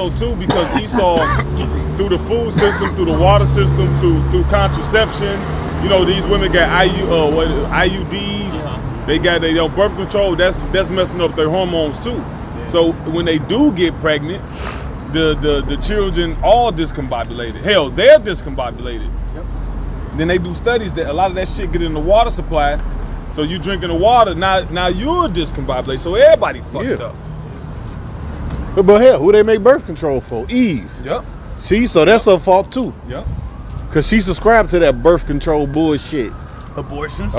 too, because Esau, through the food system, through the water system, through contraception, you know, these women got IUDs, they got their birth control. That's messing up their hormones too. So when they do get pregnant, the children all discombobulated. Hell, they're discombobulated. Yep. Then they do studies that a lot of that shit get in the water supply. So you drinking the water, now you're discombobulated. So everybody fucked up. But hell, who they make birth control for? Eve. Yep. See, so that's her fault too. Yep. Cause she subscribed to that birth control bullshit. Abortions.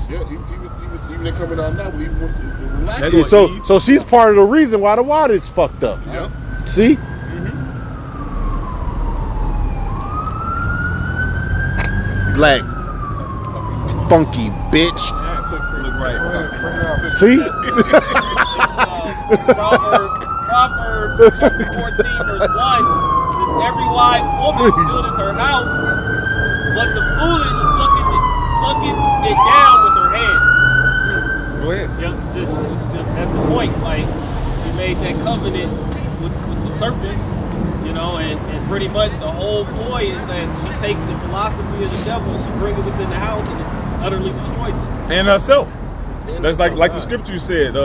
Yeah, even they coming out now. We want so she's part of the reason why the water's fucked up. Yep. See? Black funky bitch. Look right. See? Proverbs chapter 14 verse 1 says, every wise woman buildeth her house, but the foolish plucketh it down with her hands. Go ahead. Yep, just that's the point. Like, she made that covenant with the serpent, you know, and pretty much the whole ploy is that she take the philosophy of the devil and she bring it within the house and it utterly destroys it. And herself. That's like the scripture said.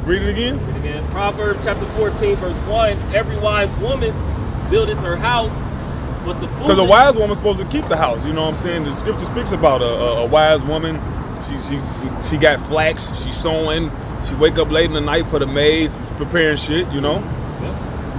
Read it again. Proverbs chapter 14 verse 1, every wise woman buildeth her house, but the foolish... Because a wise woman's supposed to keep the house, you know what I'm saying? The scripture speaks about a wise woman. She got flax, she's sewing, she wake up late in the night for the maids, preparing shit, you know? Yep.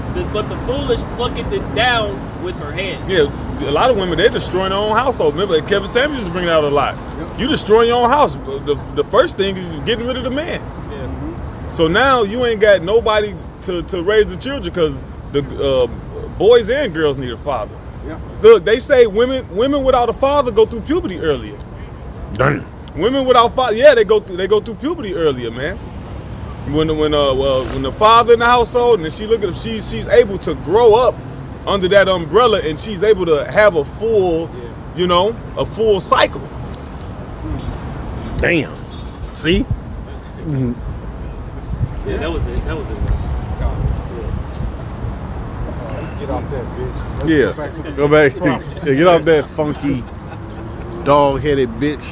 It says, but the foolish plucketh it down with her hand. Yeah, a lot of women, they're destroying their own household. Remember, Kevin Samuels is bringing out a lot. Yep. You destroying your own house. The first thing is getting rid of the man. Yeah. So now you ain't got nobody to raise the children, because the boys and girls need a father. Yeah. Look, they say women without a father go through puberty earlier. Damn. Women without father, yeah, they go through puberty earlier, man. When the father in the household, and she look at him, she's able to grow up under that umbrella, and she's able to have a full, you know, a full cycle. Damn. See? Yeah, that was it. get off that bitch. Yeah. Go back. Yeah, get off that funky, dog-headed bitch.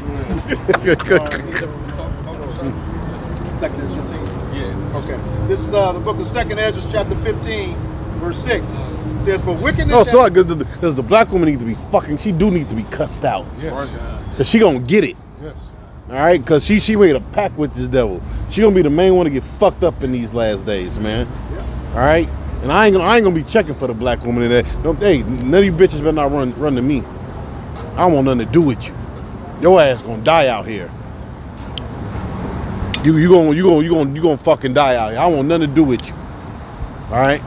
Second Ezra 15. Yeah. Okay. This is the book of Second Ezra, chapter 15, verse 6. It says, "For wickedness." Oh, sorry, because the black woman needs to be fucking. She do need to be cussed out. Yes. Cause she gonna get it. Yes. All right, cause she made a pact with this devil. She gonna be the main one to get fucked up in these last days, man. Yeah. All right, and I ain't gonna be checking for the black woman in there. Hey, none of you bitches better not run to me. I don't want nothing to do with you. Your ass gonna die out here. You gonna fucking die out here. I don't want nothing to do with you. All right,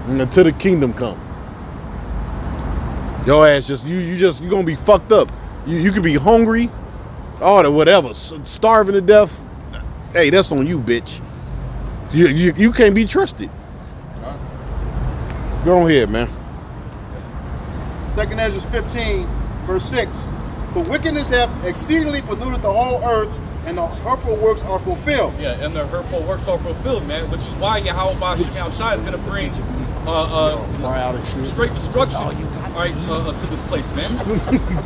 and until the kingdom come, your ass you gonna be fucked up. You could be hungry, all that whatever, starving to death. Hey, that's on you, bitch. You can't be trusted. Go ahead, man. Second Ezra 15, verse 6. "For wickedness hath exceedingly polluted the whole earth, and the hurtful works are fulfilled." Yeah, and the hurtful works are fulfilled, man, which is why Yahweh Shai is going to bring straight destruction, all right, to this place, man.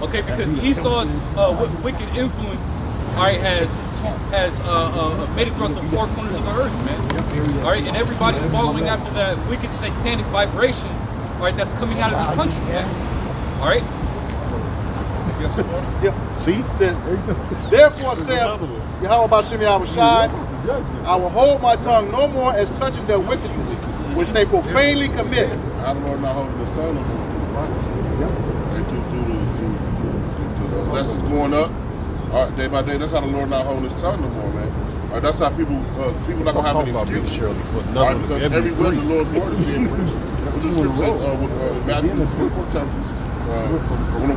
Okay, because Esau's wicked influence, all right, has made it throughout the four corners of the earth, man. All right, and everybody's following after that wicked satanic vibration, all right, that's coming out of this country, man. All right. See? Says, "Therefore saith Yahweh Bashem Yahushai, I will hold my tongue no more as touching their wickedness, which they profanely commit." I don't know, not holding his tongue no more. And the lessons going up, day by day. That's how the Lord not holding his tongue no more, man. That's how people not gonna have any excuse. Because every word the Lord's word is being preached. That's what the scripture says. Matthew 24 when the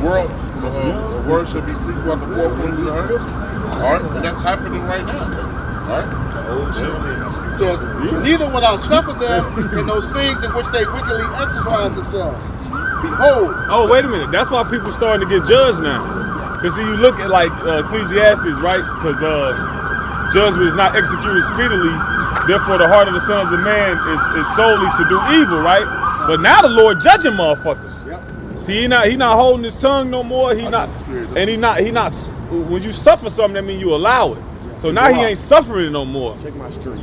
word shall be preached throughout the four corners of the earth. All right, and that's happening right now. All right. It says, "Neither will I suffer them in those things in which they wickedly exercise themselves. Behold." Oh, wait a minute. That's why people starting to get judged now. Because see, you look at like Ecclesiastes, right? Because judgment is not executed speedily Therefore, the heart of the sons of man is solely to do evil, right? But now the Lord judging motherfuckers. Yep. See, he not holding his tongue no more. He not. When you suffer something, that means you allow it. So now he ain't suffering it no more. Check my stream.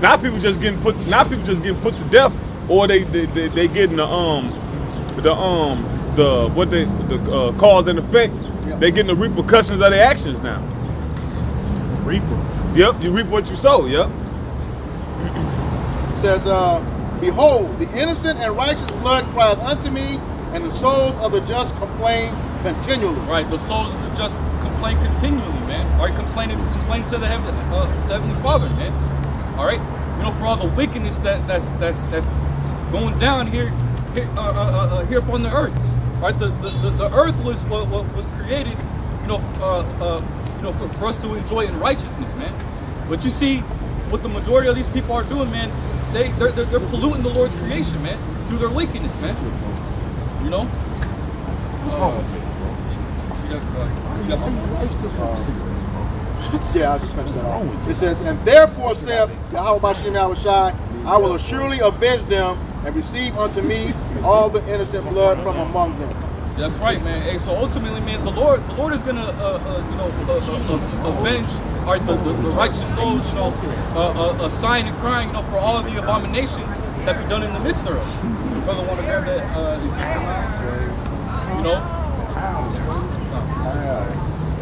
Now people just getting put to death, or they getting the cause and effect. Yep. They getting the repercussions of their actions now. Reaper. Yep, you reap what you sow. Yep. It says, behold, the innocent and righteous blood crieth unto me, and the souls of the just complain continually. Right, the souls of the just complain continually, man. All right, complain to the Heavenly Father, man. All right, you know, for all the wickedness that's going down here upon the earth. All right, the earth was created, for us to enjoy in righteousness, man. But you see, what the majority of these people are doing, man, they're polluting the Lord's creation, man, through their wickedness, man. You know. What's wrong with Yeah, I'll just finish that off. It says, and therefore saith Yahweh Bashem Yahushai, I will assuredly avenge them and receive unto me all the innocent blood from among them. That's right, man. Hey, so ultimately, man, the Lord is gonna, avenge the righteous souls, sighing and crying, for all of the abominations that be done in the midst thereof. So, brother, want to grab that Ezekiel,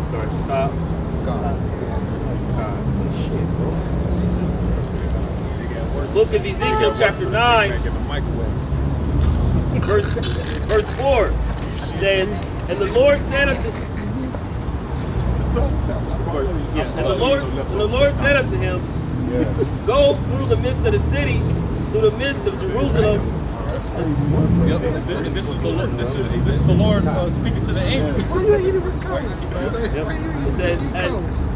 Sorry, top. Book of Ezekiel, chapter 9, verse 4 says, and the Lord said unto said unto him, go through the midst of the city, through the midst of Jerusalem. Yep. And this is the Lord speaking to the angels. It says,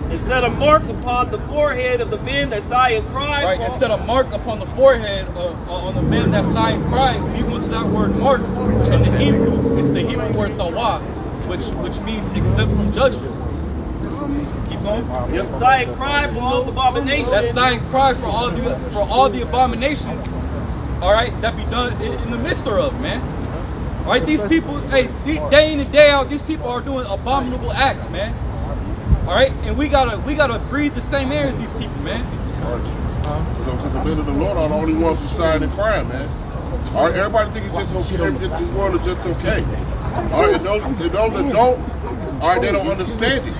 and set a mark upon the forehead of the men that sigh and cry. Right, and set a mark upon the forehead on the men that sigh and cry. When you go to that word mark in the Hebrew, it's the Hebrew word tawah, which means exempt from judgment. Keep going. Yep, sigh and cry for all the abominations. That sigh and cry for all the abominations. All right, that be done in the midst thereof, man. All right, these people, hey, day in and day out, these people are doing abominable acts, man. All right, and we gotta breathe the same air as these people, man. Because the men of the Lord are the only ones who sign and cry, man. All right, everybody think it's just okay. Everything in the world is just okay. All right, and those that don't, all right, they don't understand it.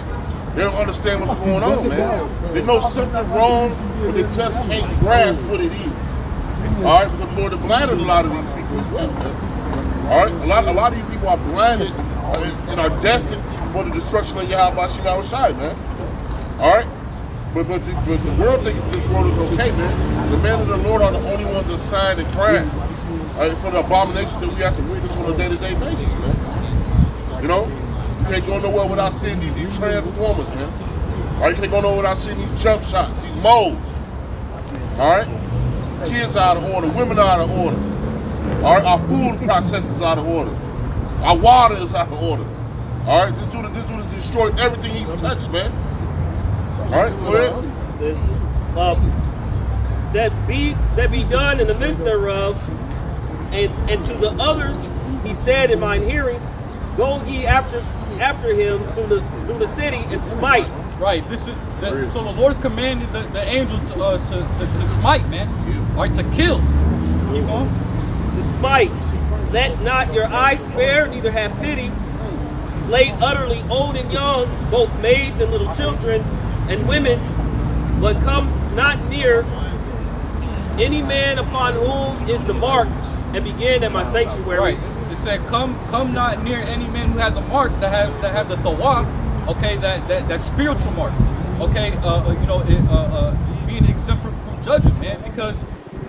They don't understand what's going on, man. They know something wrong, but they just can't grasp what it is. All right, because the Lord has blinded a lot of these people as well, man. All right, a lot of you people are blinded and are destined for the destruction of Yahweh Bashem Yahushai, man. All right, but the world thinks this world is okay, man. The men of the Lord are the only ones that sign and cry for the abominations that we have to witness on a day-to-day basis, man. You know, you can't go nowhere without seeing these transformers, man. All right, you can't go nowhere without seeing these jump shots, these moles. All right. Kids are out of order, women are out of order. All right, our food process is out of order. Our water is out of order. All right, this dude has destroyed everything he's touched, man. All right, go ahead. It says, that be done in the midst thereof, and to the others he said in mine hearing, go ye after him through the city and smite. Right. So the Lord's commanded the angel to smite, man. All right, to kill. Keep going. To smite. Let not your eye spare, neither have pity. Slay utterly old and young, both maids and little children and women, but come not near any man upon whom is the mark, and begin at my sanctuary. Right. It said, come not near any man who had the mark, that have the tawaf. Okay, that spiritual mark. Okay, being exempt from judgment, man. Because,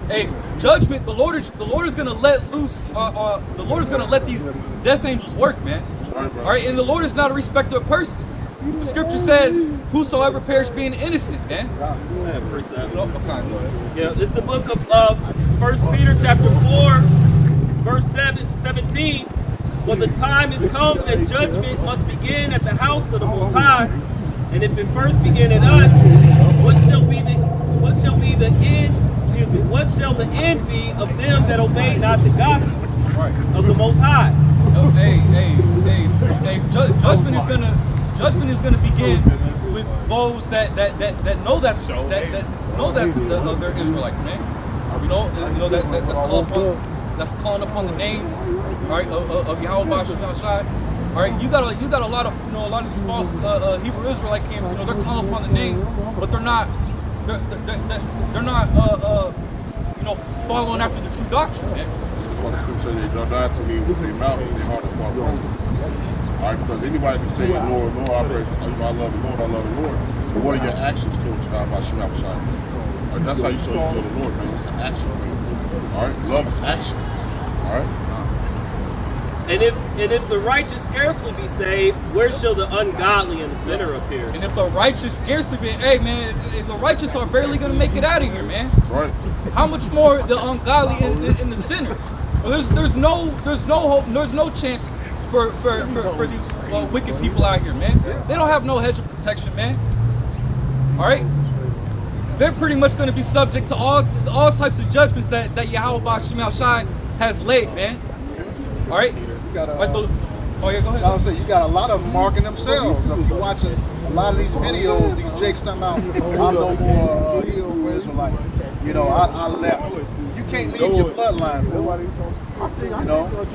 hey, judgment, the Lord is gonna let loose. The Lord is gonna let these death angels work, man. All right, and the Lord is not a respecter of person. The scripture says, "Whosoever perish being innocent," man. Yeah, it's the book of 1 Peter chapter 4, verse 17. For the time is come that judgment must begin at the house of the Most High, and if it first begin at us, what shall be what shall be the end? Excuse me. What shall the end be of them that obey not the gospel of the Most High? Judgment is gonna begin with those that know that they're Israelites, man. That's calling upon the names, all right, of Yahweh Shem Shai. All right, you got a lot of a lot of these false Hebrew Israelite camps. They're calling upon the name, but they're not following after the true doctrine, man. That's why the scripture say they don't die to me with their mouth, but their heart is far from me. All right, because anybody can say, Lord, Lord, I pray, I love the Lord, I love the Lord. But what are your actions towards God by Shem Shai? Right, that's how you show you love the Lord, man. It's an action thing. All right, love is action. All right. And if the righteous scarcely be saved, where shall the ungodly and the sinner appear? And if the righteous scarcely be, hey man, if the righteous are barely gonna make it out of here, man. That's right. How much more the ungodly and the sinner? Well, there's no hope, there's no chance for these wicked people out here, man. They don't have no hedge of protection, man. All right, they're pretty much going to be subject to all types of judgments that Yahweh Shem Shai has laid, man. All right. Oh yeah, go ahead. I would say you got a lot of them marking themselves. If you're watching a lot of these videos, these jakes talking about, I'm no more Hebrew Israelite. I left. You can't leave your bloodline, fool.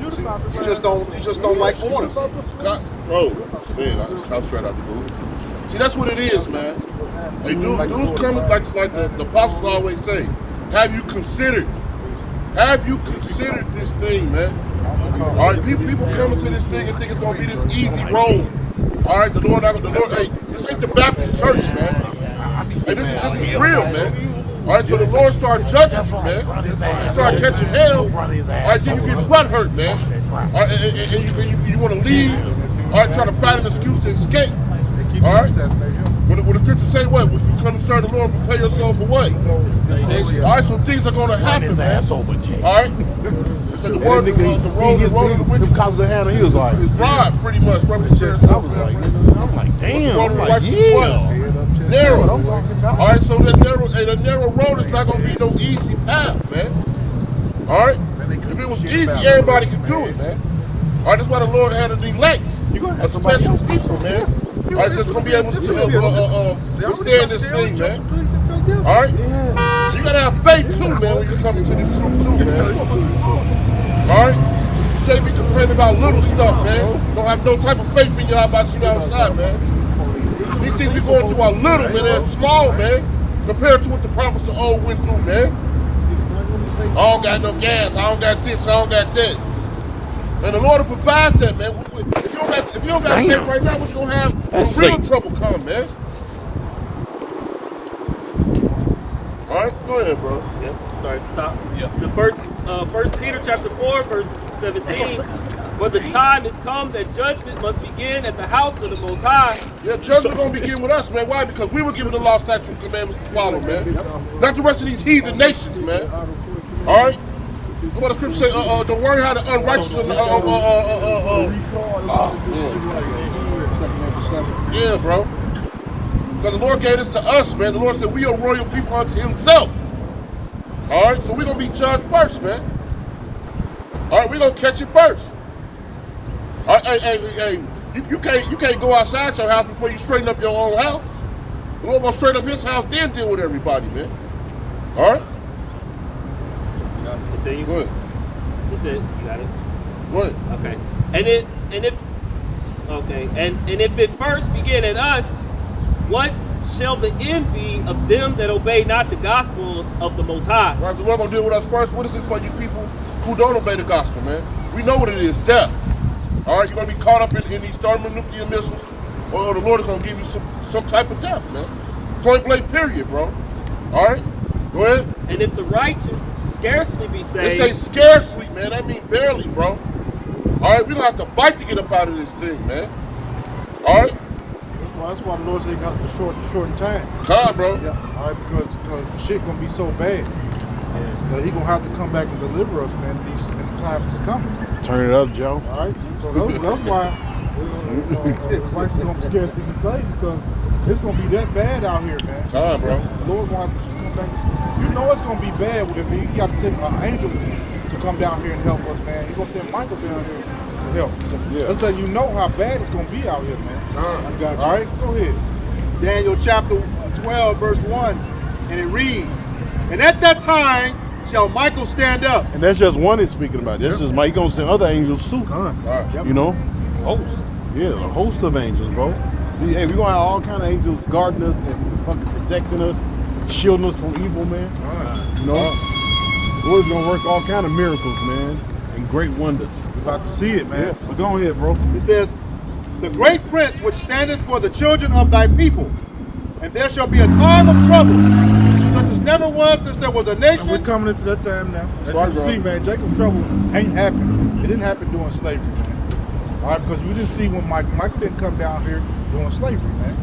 You just don't like orders. Bro, man, I'm straight out the booth. See, that's what it is, man. Hey, dudes coming like the apostles always say. Have you considered this thing, man? All right, people coming to this thing and think it's gonna be this easy road. All right, the Lord, hey, this ain't the Baptist church, man. Hey, this is real, man. All right, so the Lord started judging you, man. You start catching hell. All right, then you get butt hurt, man. All right, and you want to leave. All right, try to find an excuse to escape. All right. When the scriptures say what? When you come to serve the Lord, prepare yourself for what? All right, so things are gonna happen, man. All right. So the road of the wicked is broad, pretty much. I'm like, damn. I'm like, narrow. All right, so the narrow road is not gonna be no easy path, man. All right. If it was easy, everybody could do it, man. All right, that's why the Lord had an elect, a special people, man. All right, that's gonna be able to withstand this thing, man. All right. So you gotta have faith too, man, when you come into this truth too, man. All right. You can't be complaining about little stuff, man. Don't have no type of faith in your about you outside, man. These things we going through are little, man. They're small, man, compared to what the prophets of old went through, man. I don't got no gas. I don't got this. I don't got that. And the Lord will provide that, man. If you don't got faith right now, what you gonna have when real trouble come, man? All right, go ahead, bro. Yep. Start at the top. Yes. The first Peter chapter 4, verse 17. For the time is come that judgment must begin at the house of the Most High. Yeah, judgment gonna begin with us, man. Why? Because we were given the law, statutes, and commandments to follow, man. Not the rest of these heathen nations, man. All right. What the scripture say? Don't worry how the unrighteous yeah, bro. Because the Lord gave this to us, man. The Lord said we are royal people unto Himself. All right, so we're gonna be judged first, man. All right, we're gonna catch it first. All right, hey, you can't go outside your house before you straighten up your own house. The Lord gonna straighten up His house, then deal with everybody, man. All right. Continue. Go ahead. He said, you got it. Go ahead. Okay. And if it first begin at us, what shall the end be of them that obey not the gospel of the Most High? Right, the Lord gonna deal with us first. What is it for you people who don't obey the gospel, man? We know what it is, death. All right, you're gonna be caught up in these thermonuclear missiles, or the Lord is gonna give you some type of death, man. Point blank, period, bro. All right, go ahead. And if the righteous scarcely be saved. They say scarcely, man. That means barely, bro. All right, we gonna have to fight to get up out of this thing, man. All right. That's why the Lord said got to shorten time. Come, bro. Yeah. All right, because shit gonna be so bad that He gonna have to come back and deliver us, man. These times is coming. Turn it up, Joe. All right. So that's why righteous gonna scarcely be saved, because it's gonna be that bad out here, man. Come, bro. The Lord wants to come back. You know it's gonna be bad if he got to send an angel to come down here and help us, man. He's gonna send Michael down here to help. Yeah. Let's let you know how bad it's gonna be out here, man. I got you. All right, go ahead. Daniel chapter 12, verse 1, and it reads, "And at that time shall Michael stand up." And that's just one he's speaking about. That's just Mike gonna send other angels too. Yep. You know? Host. Yeah, a host of angels, bro. Hey, we gonna have all kind of angels guarding us and fucking protecting us, shielding us from evil, man. You know? Lord's gonna work all kind of miracles, man, and great wonders. We're about to see it, man. Yeah, but go ahead, bro. It says, "The great prince which standeth for the children of thy people, and there shall be a time of trouble, such as never was since there was a And we're nation." coming into that time now. As Right, you bro. see, man, Jacob's trouble ain't happened. It didn't happen during slavery, man. All right, because we didn't see when Michael didn't come down here during slavery, man.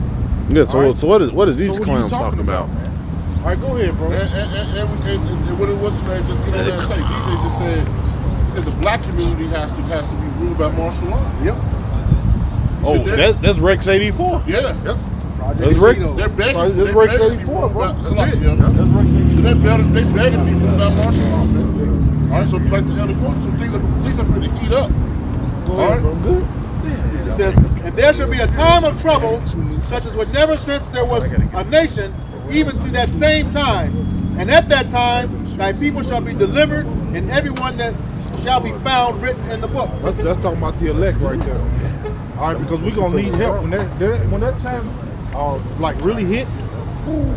Yeah. So, All right. so what is these So what are you clowns talking about? man? All right, go ahead, bro. And what it was, man, just get on there and say, DJ just said, he said the black community has to be ruled by martial law. Yep. Oh, that's Rex 84. Yeah. Yep. That's Rex. They're begging. That's they're Rex begging to be 84, ruled bro. by- That's like, it. yeah. That's Rex 84. They begging to be ruled by martial law. All right, so like the elder quote, so things are pretty heat up. Go All ahead, right. bro. Good. It says, "And there shall be a time of trouble, such as was never since there was a nation, even to that same time. And at that time, thy people shall be delivered, and everyone that shall be found written in the book." That's talking about the elect right there. All right, because we're gonna need help when that time like really hit.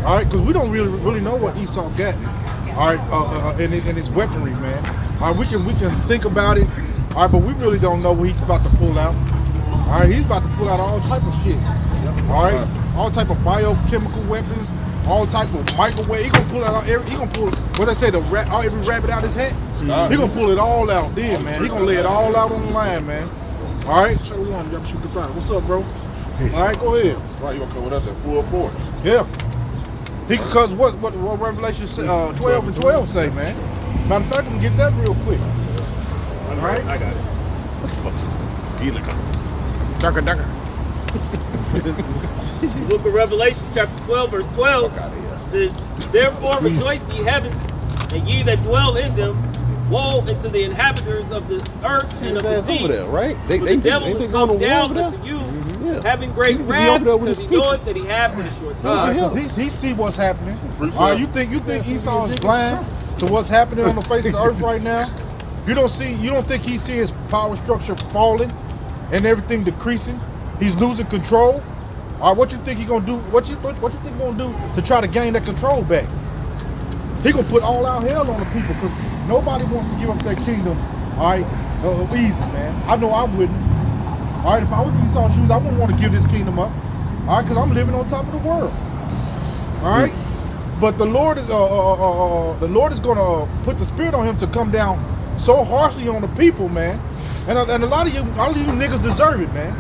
All right, because we don't really know what Esau got. All right, in his weaponry, man. All right, we can think about it. All right, but we really don't know what he's about to pull out. All right, he's about to pull out all type of shit. All right, all type of biochemical weapons, all type of microwave. He gonna pull out he gonna pull what they say every rabbit out his hat. He gonna pull it all out then, man. He gonna lay it all out on the line, man. All right, what's up, bro? All right, go ahead. That's right, you gonna come with us at full force. Yeah. Because what Revelation 12 and 12 say, man. Matter of fact, I'm gonna get that real quick. All right. I got it. What the fuck? Darker. Book of Revelation, chapter 12, verse 12 says, "Therefore rejoice, ye heavens, and ye that dwell in them. Woe unto the inhabitants of the earth and of the That's sea. over there, right? For the devil is come down unto you, Yeah. having great He could be wrath, over there with because his he knoweth that he had but a short time." Because he see what's happening. All right, you think Esau is blind to what's happening on the face of the earth right now? You don't think he sees his power structure falling and everything decreasing? He's losing control. All right, what you think he gonna do? What you think he gonna do to try to gain that control back? He gonna put all out hell on the people because nobody wants to give up their kingdom. All right, easy, man. I know I wouldn't. All right, if I was in Esau's shoes, I wouldn't want to give this kingdom up. All right, because I'm living on top of the world. All right, but the Lord is gonna put the spirit on him to come down so harshly on the people, man. And a lot of you niggas deserve it, man.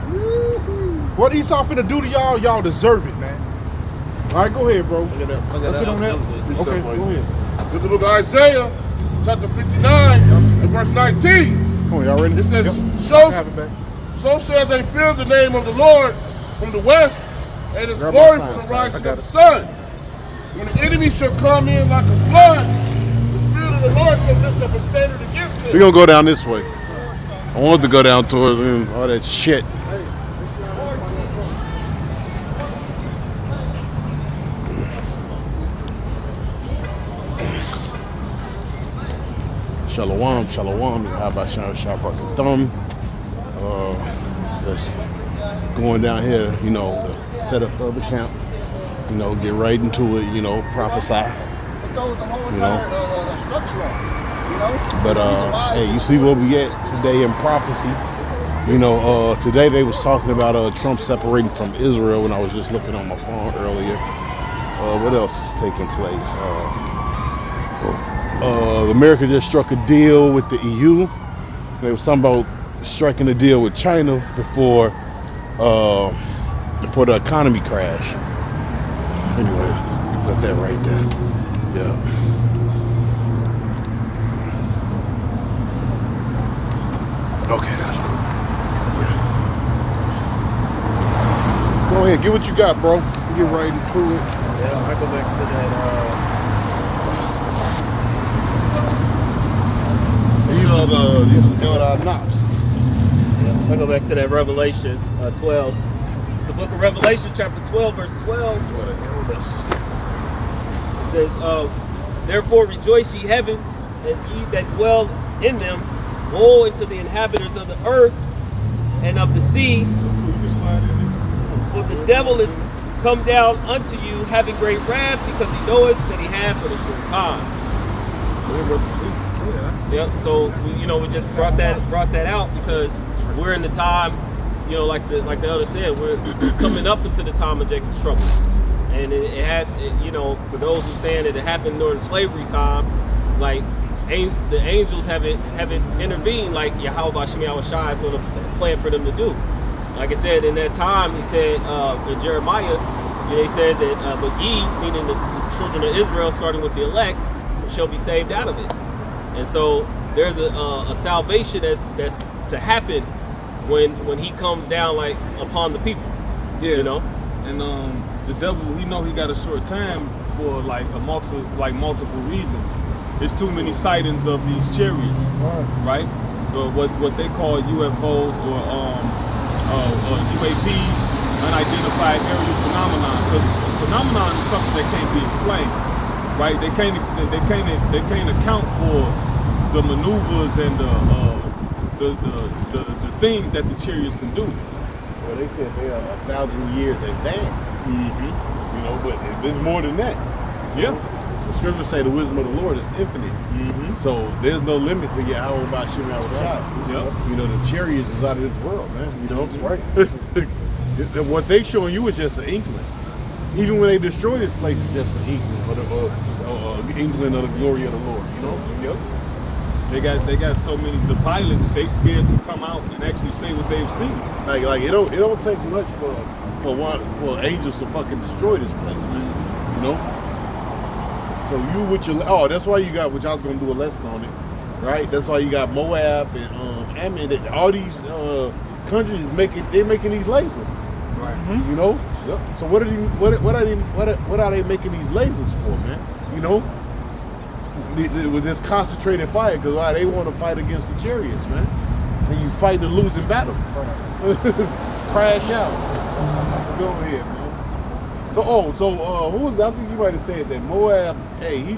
What Esau finna do to y'all, y'all deserve it, man. All right, go ahead, bro. Look at that. Let's sit on that. Okay, go ahead. This is the book of Isaiah, chapter 59, and verse 19. Come on, y'all ready? It says, Have it back. So shall they fear the name of the Lord from the west, and his Grab my glory signs, from the guys. rising I got of the it. sun. When the enemy shall come in like a flood, the Spirit of the Lord shall lift up a standard against We're them. gonna go down this way. I wanted to go down towards all that shit. Shalom, shalom. How about Shabbat Thumb? Just going down here, to set up the other camp. Get right into it. Prophesy. But hey, you see where we at today in prophecy. Today they was talking about Trump separating from Israel, and I was just looking on my phone earlier. What else is taking place? America just struck a deal with the EU. They was talking about striking a deal with China before the economy crash. Anyway, you put that right there. Yeah. Okay, that's cool. Yeah. Go ahead, get what you got, bro. Get right into it. Yeah, I go back to that I'll go back to that Revelation 12. It's the book of Revelation, chapter 12, verse 12. It says, therefore rejoice, ye heavens, and ye that dwell in them. Woe unto the inhabitants of the earth and of the sea. For the devil is come down unto you, having great wrath, because he knoweth that he hath but a short time. Yep. So we just brought that out because we're in the time, like the elder said, we're coming up into the time of Jacob's trouble, and it has, for those who saying that it happened during slavery time, like the angels haven't intervened like Yahweh Shem Yahushua is going to plan for them to do. Like I said, in that time, he said in Jeremiah, he said that, but ye, meaning the children of Israel, starting with the elect, shall be saved out of it. And so there's a salvation that's to happen when he comes down like upon the people. Yeah. And the devil, he got a short time for multiple reasons. There's too many sightings of these chariots, right? What they call UFOs or UAPs, unidentified aerial phenomenon. Because phenomenon is something that can't be explained, right? They can't account for the maneuvers and the things that the chariots can do. Well, they said they are 1,000 years advanced. But it's more than that. Yeah. The scriptures say the wisdom of the Lord is infinite. So there's no limit to Yahweh Bashim Yahushua. The chariots is out of this world, man. That's right. What they showing you is just an inkling. Even when they destroy this place, it's just an inkling of the inkling of the glory of the Lord. Yep. They got so many. The pilots, they scared to come out and actually say what they've seen. Like it don't take much for angels to fucking destroy this place, man. So you with your that's why you got, which I was gonna do a lesson on it, right? That's why you got Moab and Ammon. All these countries making these lasers, right? Yep. So what are they making these lasers for, man? With this concentrated fire, because they want to fight against the chariots, man. And you fighting a losing battle. Crash out. Go ahead, man. So who was that? I think you might have said that Moab. Hey, he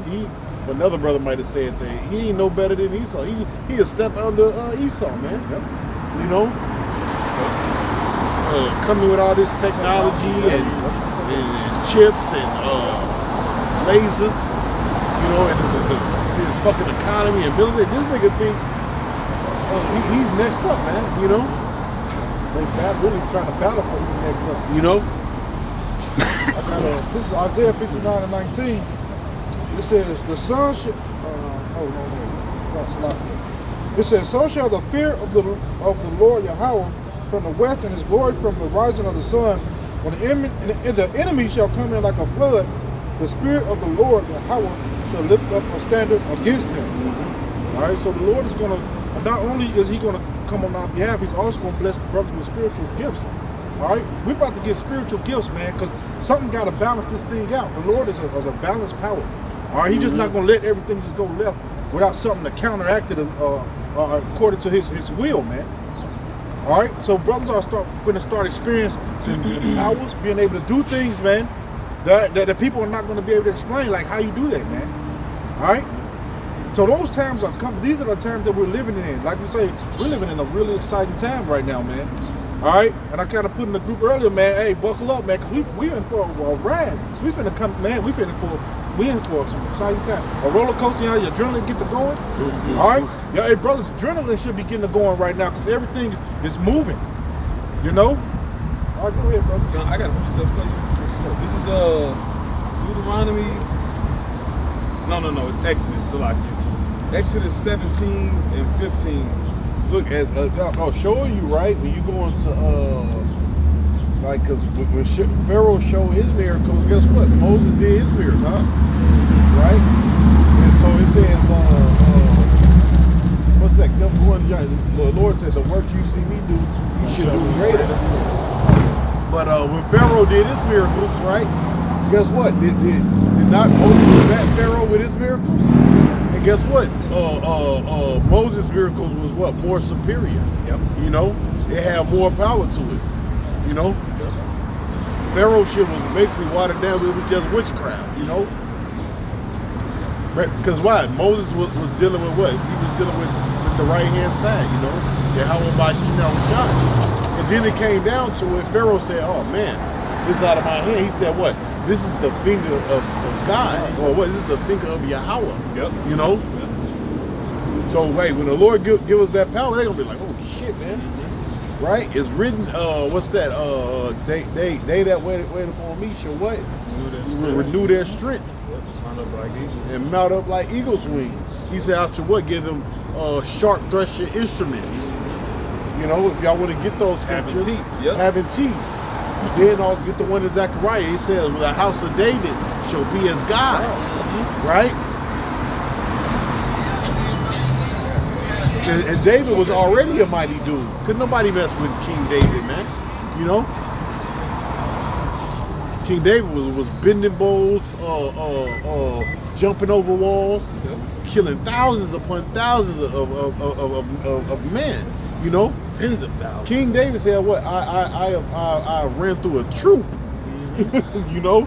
another brother might have said that he ain't no better than Esau. He a step under Esau, man. Yep. Coming with all this technology and chips and lasers, and his fucking economy and military. This nigga think he's next up, man. They really trying to battle for who next up. This is Isaiah 59:19. It says, the sun should. It says, so shall the fear of the Lord Yahweh from the west, and his glory from the rising of the sun. When the enemy shall come in like a flood, the spirit of the Lord Yahweh shall lift up a standard against him. All right, so the Lord is going to, not only is he going to come on our behalf, he's also going to bless brothers with spiritual gifts. All right, we're about to get spiritual gifts, man, because something got to balance this thing out. The Lord is a balanced power. All right, he's just not going to let everything just go left without something to counteract it according to his will, man. All right, so brothers are going to start experiencing powers, being able to do things, man, that the people are not going to be able to explain, like how you do that, man. All right, so those times are coming. These are the times that we're living in. Like we say, we're living in a really exciting time right now, man. All right, and I kind of put in the group earlier, man. Hey, buckle up, man, because we in for a ride. We finna come, man. We in for some exciting time. A roller coaster, how your adrenaline get to going. All right, hey, brothers, adrenaline should be getting to going right now because everything is moving. All right, go ahead, brother. I got a precept for you. This is Deuteronomy. No, it's Exodus. So like Exodus 17 and 15. Look, as showing you, right, when you go into because when Pharaoh showed his miracles, guess what? Moses did his miracles, right? And so it says, what's that? The Lord said, the work you see me do, you should do greater. But when Pharaoh did his miracles, right? Guess what? Did not Moses combat Pharaoh with his miracles? And guess what? Moses' miracles was what? More superior. Yep. You know? It had more power to it. You know? Pharaoh shit was basically watered down. It was just witchcraft, you know? Because why? Moses was dealing with what? He was dealing with the right-hand side, you know? Yahweh by Shina Shah. And then it came down to it. Pharaoh said, oh, man, this is out of my hand. He said, what? This is the finger of God. Or what? This is the finger of Yahweh. Yep. You know? Yep. So, wait, when the Lord give us that power, they're going to be like, oh, shit, man. Right? It's written, what's that? They that wait upon me shall what? Renew their strength. And mount up like eagle's wings. He said, I should what? Give them sharp threshing instruments. You know, if y'all want to get those scriptures. Having teeth. Yep. Having teeth. Then I'll get the one in Zechariah. He says, the house of David shall be as God. Right? And David was already a mighty dude. Could nobody mess with King David, man. You know? King David was bending bows, jumping over walls, killing thousands upon thousands of men. You know, tens of thousands. King David said, "What? I ran through a troop." You know,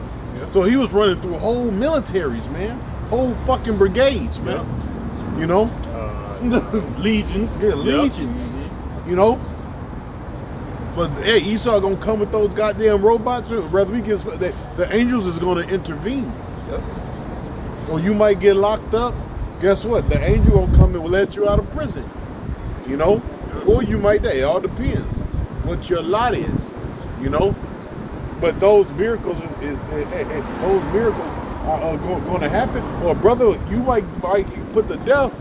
so he was running through whole militaries, man, whole fucking brigades, man. You know, legions. Yeah, legions. You know. But hey, Esau gonna come with those goddamn robots. Brother, the angels is gonna intervene. Yep. Or you might get locked up. Guess what? The angel gonna come and will let you out of prison. You know? Or you might die. It all depends what your lot is. You know? But those miracles those miracles are going to happen. Or brother, you might put to death,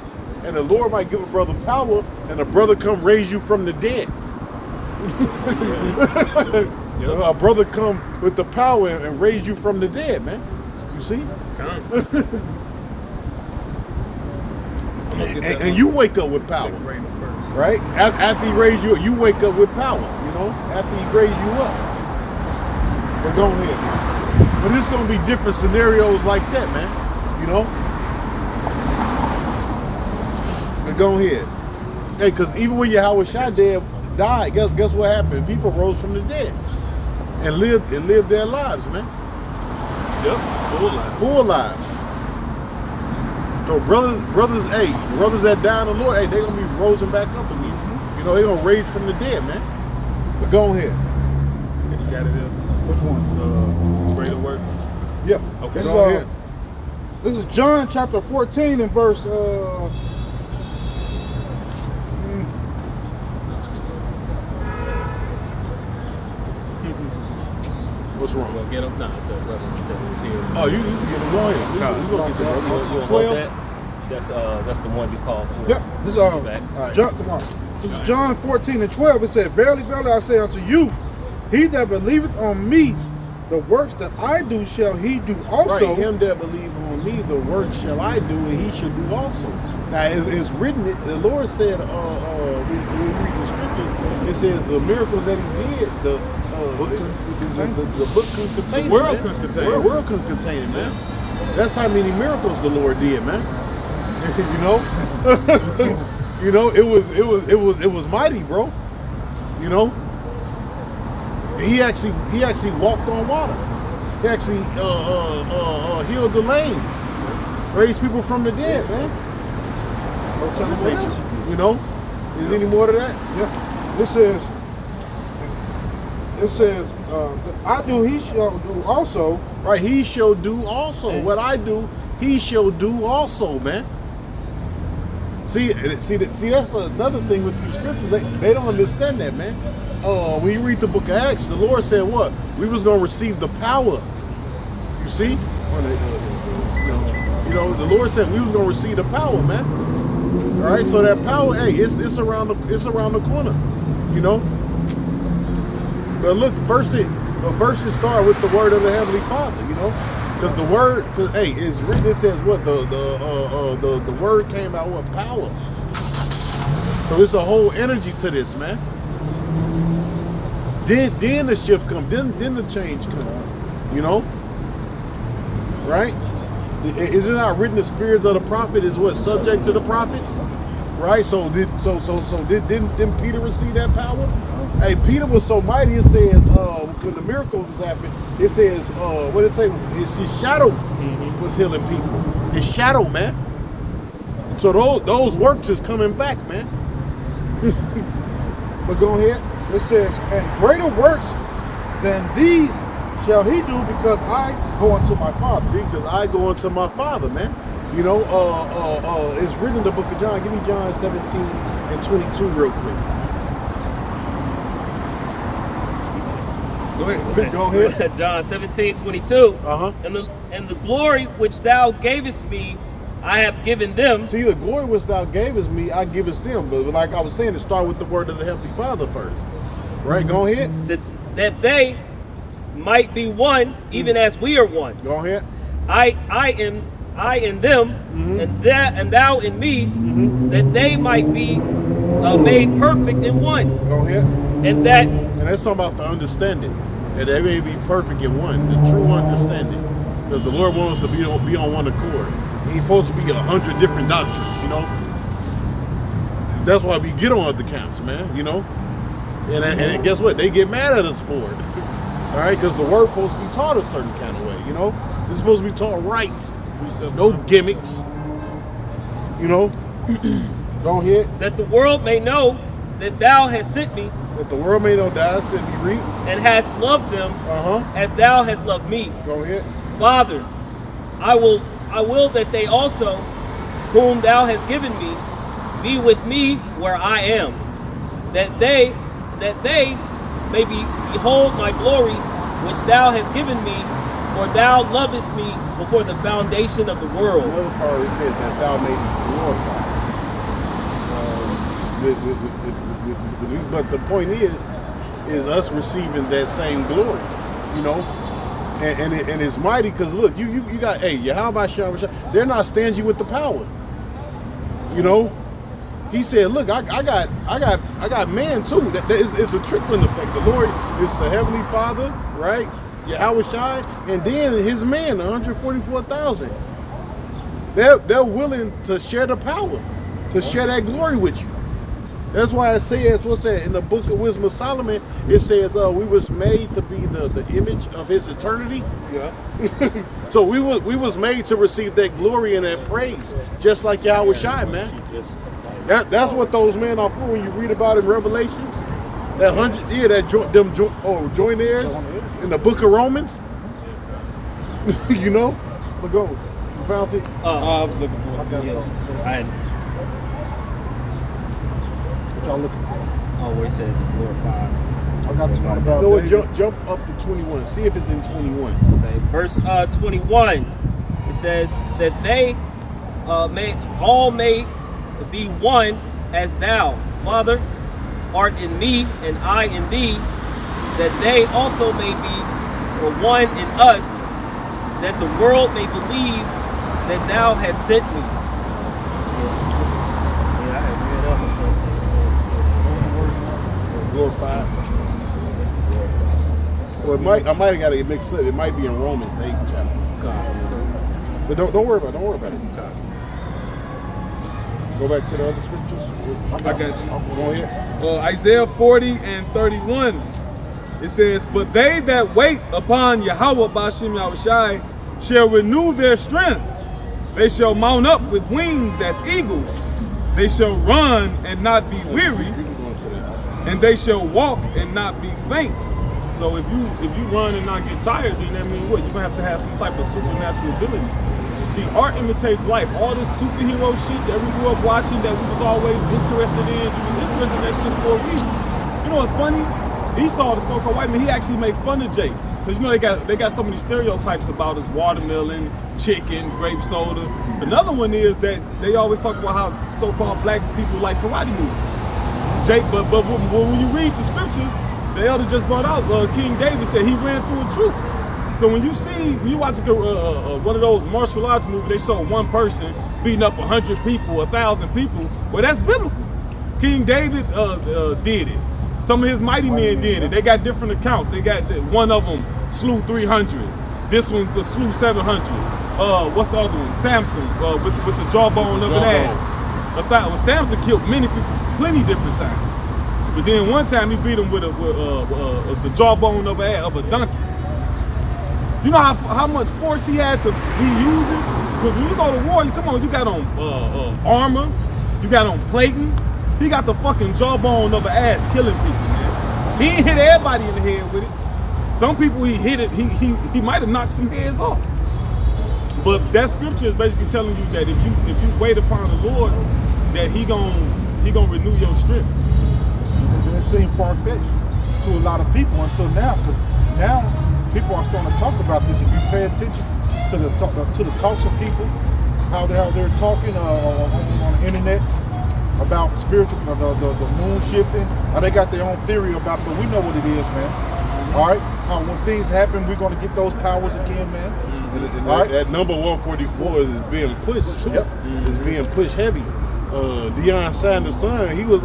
and the Lord might give a brother power, and a brother come raise you from the dead. A brother come with the power and raise you from the dead, man. You see? and you wake up with power, right? After he raised you, you wake up with power. You know, after he raised you up. But go ahead. But there's gonna be different scenarios like that, man. You know. But go ahead. Hey, because even when Yahweh Shai died, guess what happened? People rose from the dead and lived their lives, man. Yep, full lives. So brothers that die in the Lord, hey, they're gonna be risen back up again. You know, they're gonna raise from the dead, man. But go ahead. You got it there? Which one? Greater works. Yep. Okay. This is John chapter 14 and verse What's wrong? Well, get him. Nah, I said brother. He said it was here. Oh, you can get him going. You gonna get the You 12? That's the one you called for. Yep. This is This is John 14 and 12. It said, "Verily, verily, I say unto you, he that believeth on me, the works that I do shall he do also." Right, him that believe on me, the work shall I do, and he shall do also. Now, it's written. The Lord said, when we read the scriptures, it says the miracles that he did, the book couldn't contain it. The world couldn't contain it. The world couldn't contain it, man. That's how many miracles the Lord did, man. You know, you know, it was mighty, bro. You know, he actually walked on water. He actually healed the lame, raised people from the dead, man. You know, is any more to that? Yeah. It says, I do, he shall do also. Right, he shall do also. What I do, he shall do also, man. See, that's another thing with these scriptures. They don't understand that, man. When you read the book of Acts, the Lord said what? We was going to receive the power. You see? You know, the Lord said we was going to receive the power, man. All right, so that power, hey, it's around the corner. You know? But look, verses start with the word of the Heavenly Father, you know, because the word, it's written. It says what the word came out with power. So it's a whole energy to this, man. Then the shift come, then the change come, you know, right? Is it not written the spirits of the prophet is what subject to the prophets? Right? So didn't Peter receive that power? Hey, Peter was so mighty, it says, when the miracles was happening, it says, what did it say? His shadow was healing people. His shadow, man. So those works is coming back, man. But go ahead. It says, and greater works than these shall he do because I go unto my Father. See, because I go unto my Father, man. You know, it's written in the book of John. Give me John 17 and 22 real quick. Go ahead. Go ahead. John 17:22. Uh-huh. And the glory which thou gavest me, I have given them. See, the glory which thou gavest me, I givest them. But like I was saying, it start with the word of the Heavenly Father first. Right? Go ahead. That they might be one, even as we are one. Go ahead. I in them, and thou in me, that they might be made perfect in one. Go ahead. And that's talking about the understanding. That they may be perfect in one, the true understanding. Because the Lord wants us to be on one accord. He's supposed to be 100 different doctrines, you know. That's why we get on other camps, man, you know. And guess what? They get mad at us for it. All right, because the word supposed to be taught a certain kind of way, you know. It's supposed to be taught right. No gimmicks. You know. Go ahead. That the world may know that thou hast sent me. That the world may know that I sent me, read. And hast loved them as thou hast loved me. Go ahead. Father, I will that they also, whom thou hast given me, be with me where I am, that they may behold my glory which thou hast given me, for thou lovest me before the foundation of the world. Another part it says that thou may be glorified. But the point is us receiving that same glory, you know. And it's mighty because look, you got Yahweh Shah, they're not stingy with the power. You know, he said, look, I got man too. That it's a trickling effect. The Lord is the Heavenly Father, right? Yahweh Shai, and then his man, 144,000. They're willing to share the power, to share that glory with you. That's why it says, what's that, in the book of Wisdom of Solomon, it says we was made to be the image of his eternity. Yeah. So we was made to receive that glory and that praise, just like Yahweh Shai, man. That's what those men are for when you read about in Revelations. That joint heirs in the book of Romans. You know? But go. You found it? I was looking for it. Y'all looking for? Oh, where it said glorified. I got this one about jump up to 21. See if it's in 21. Okay, verse 21. It says that they may be one as thou, Father, art in me, and I in thee, that they also may be one in us, that the world may believe that thou hast sent me. Glorified. Well, I might have got it mixed up. It might be in Romans, the 8th chapter. God. But don't worry about it. Don't worry about it. God. Go back to the other scriptures. I got you. Go ahead. Isaiah 40 and 31. It says, but they that wait upon Yahweh B'Shem Yahushai shall renew their strength. They shall mount up with wings as eagles. They shall run and not be weary. And they shall walk and not be faint. So if you run and not get tired, then that means what? You're gonna have to have some type of supernatural ability. See, art imitates life. All this superhero shit that we grew up watching, that we was always interested in, we were interested in that shit for a reason. You know what's funny? Esau, the so-called white man, he actually made fun of Jake. Because you know they got so many stereotypes about us: watermelon, chicken, grape soda. Another one is that they always talk about how so-called black people like karate movies. Jake, but when you read the scriptures, the elder just brought out King David said he ran through a troop. So when you watch one of those martial arts movies, they show one person beating up 100 people, 1,000 people. Well, that's biblical. King David did it. Some of his mighty men did it. They got different accounts. They got one of them slew 300. This one slew 700. what's the other one? Samson with the jawbone of an ass. I thought Samson killed many people, plenty different times. But then one time he beat him with the jawbone of a donkey. You know how much force he had to be using? Because when you go to war, you got on armor, you got on plating, he got the fucking jawbone of an ass killing people, man. He ain't hit everybody in the head with it. Some people he hit it, he might have knocked some heads off. But that scripture is basically telling you that if you wait upon the Lord, that he gonna renew your strength. It seemed far-fetched to a lot of people until now, because now people are starting to talk about this. If you pay attention to the talks of people, how they're talking on the internet about spiritual, the moon shifting. How they got their own theory about it, but we know what it is, man. All right, how when things happen, we're gonna get those powers again, man. And that number 144 is being pushed too. Yep. It's being pushed heavy. Deion Sanders' son, he was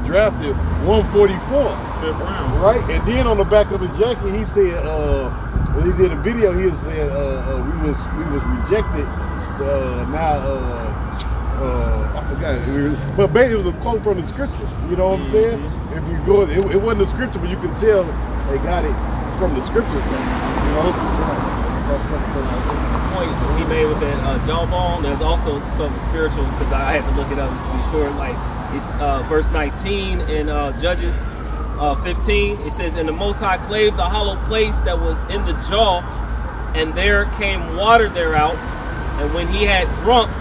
drafted 144. 5th round. Right? And then on the back of his jacket, he said, when he did a video, he said, we was rejected. I forgot. But basically, it was a quote from the scriptures. You know what I'm saying? If you go, it wasn't a scripture, but you can tell they got it from the scriptures now. You know? That's something. Point he made with that jawbone, there's also something spiritual, because I had to look it up to be sure. Like it's verse 19 in Judges 15. It says, "And the Most High clave the hollow place that was in the jaw, and there came water thereout. And when he had drunk,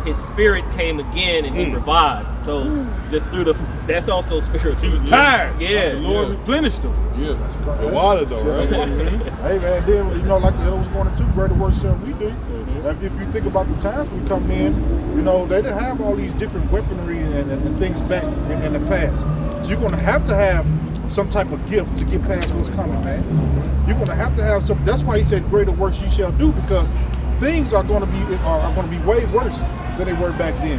his spirit came again, and he revived." So just through that's also spiritual. He was tired. Yeah. The Lord replenished him. Yeah, the water though, right? Hey man, then like the was going into greater works than we do. If you think about the times we come in, they didn't have all these different weaponry and things back in the past. So you're gonna have to have some type of gift to get past what's coming, man. You're gonna have to have some. That's why he said, "Greater works you shall do," because things are gonna be way worse than they were back then.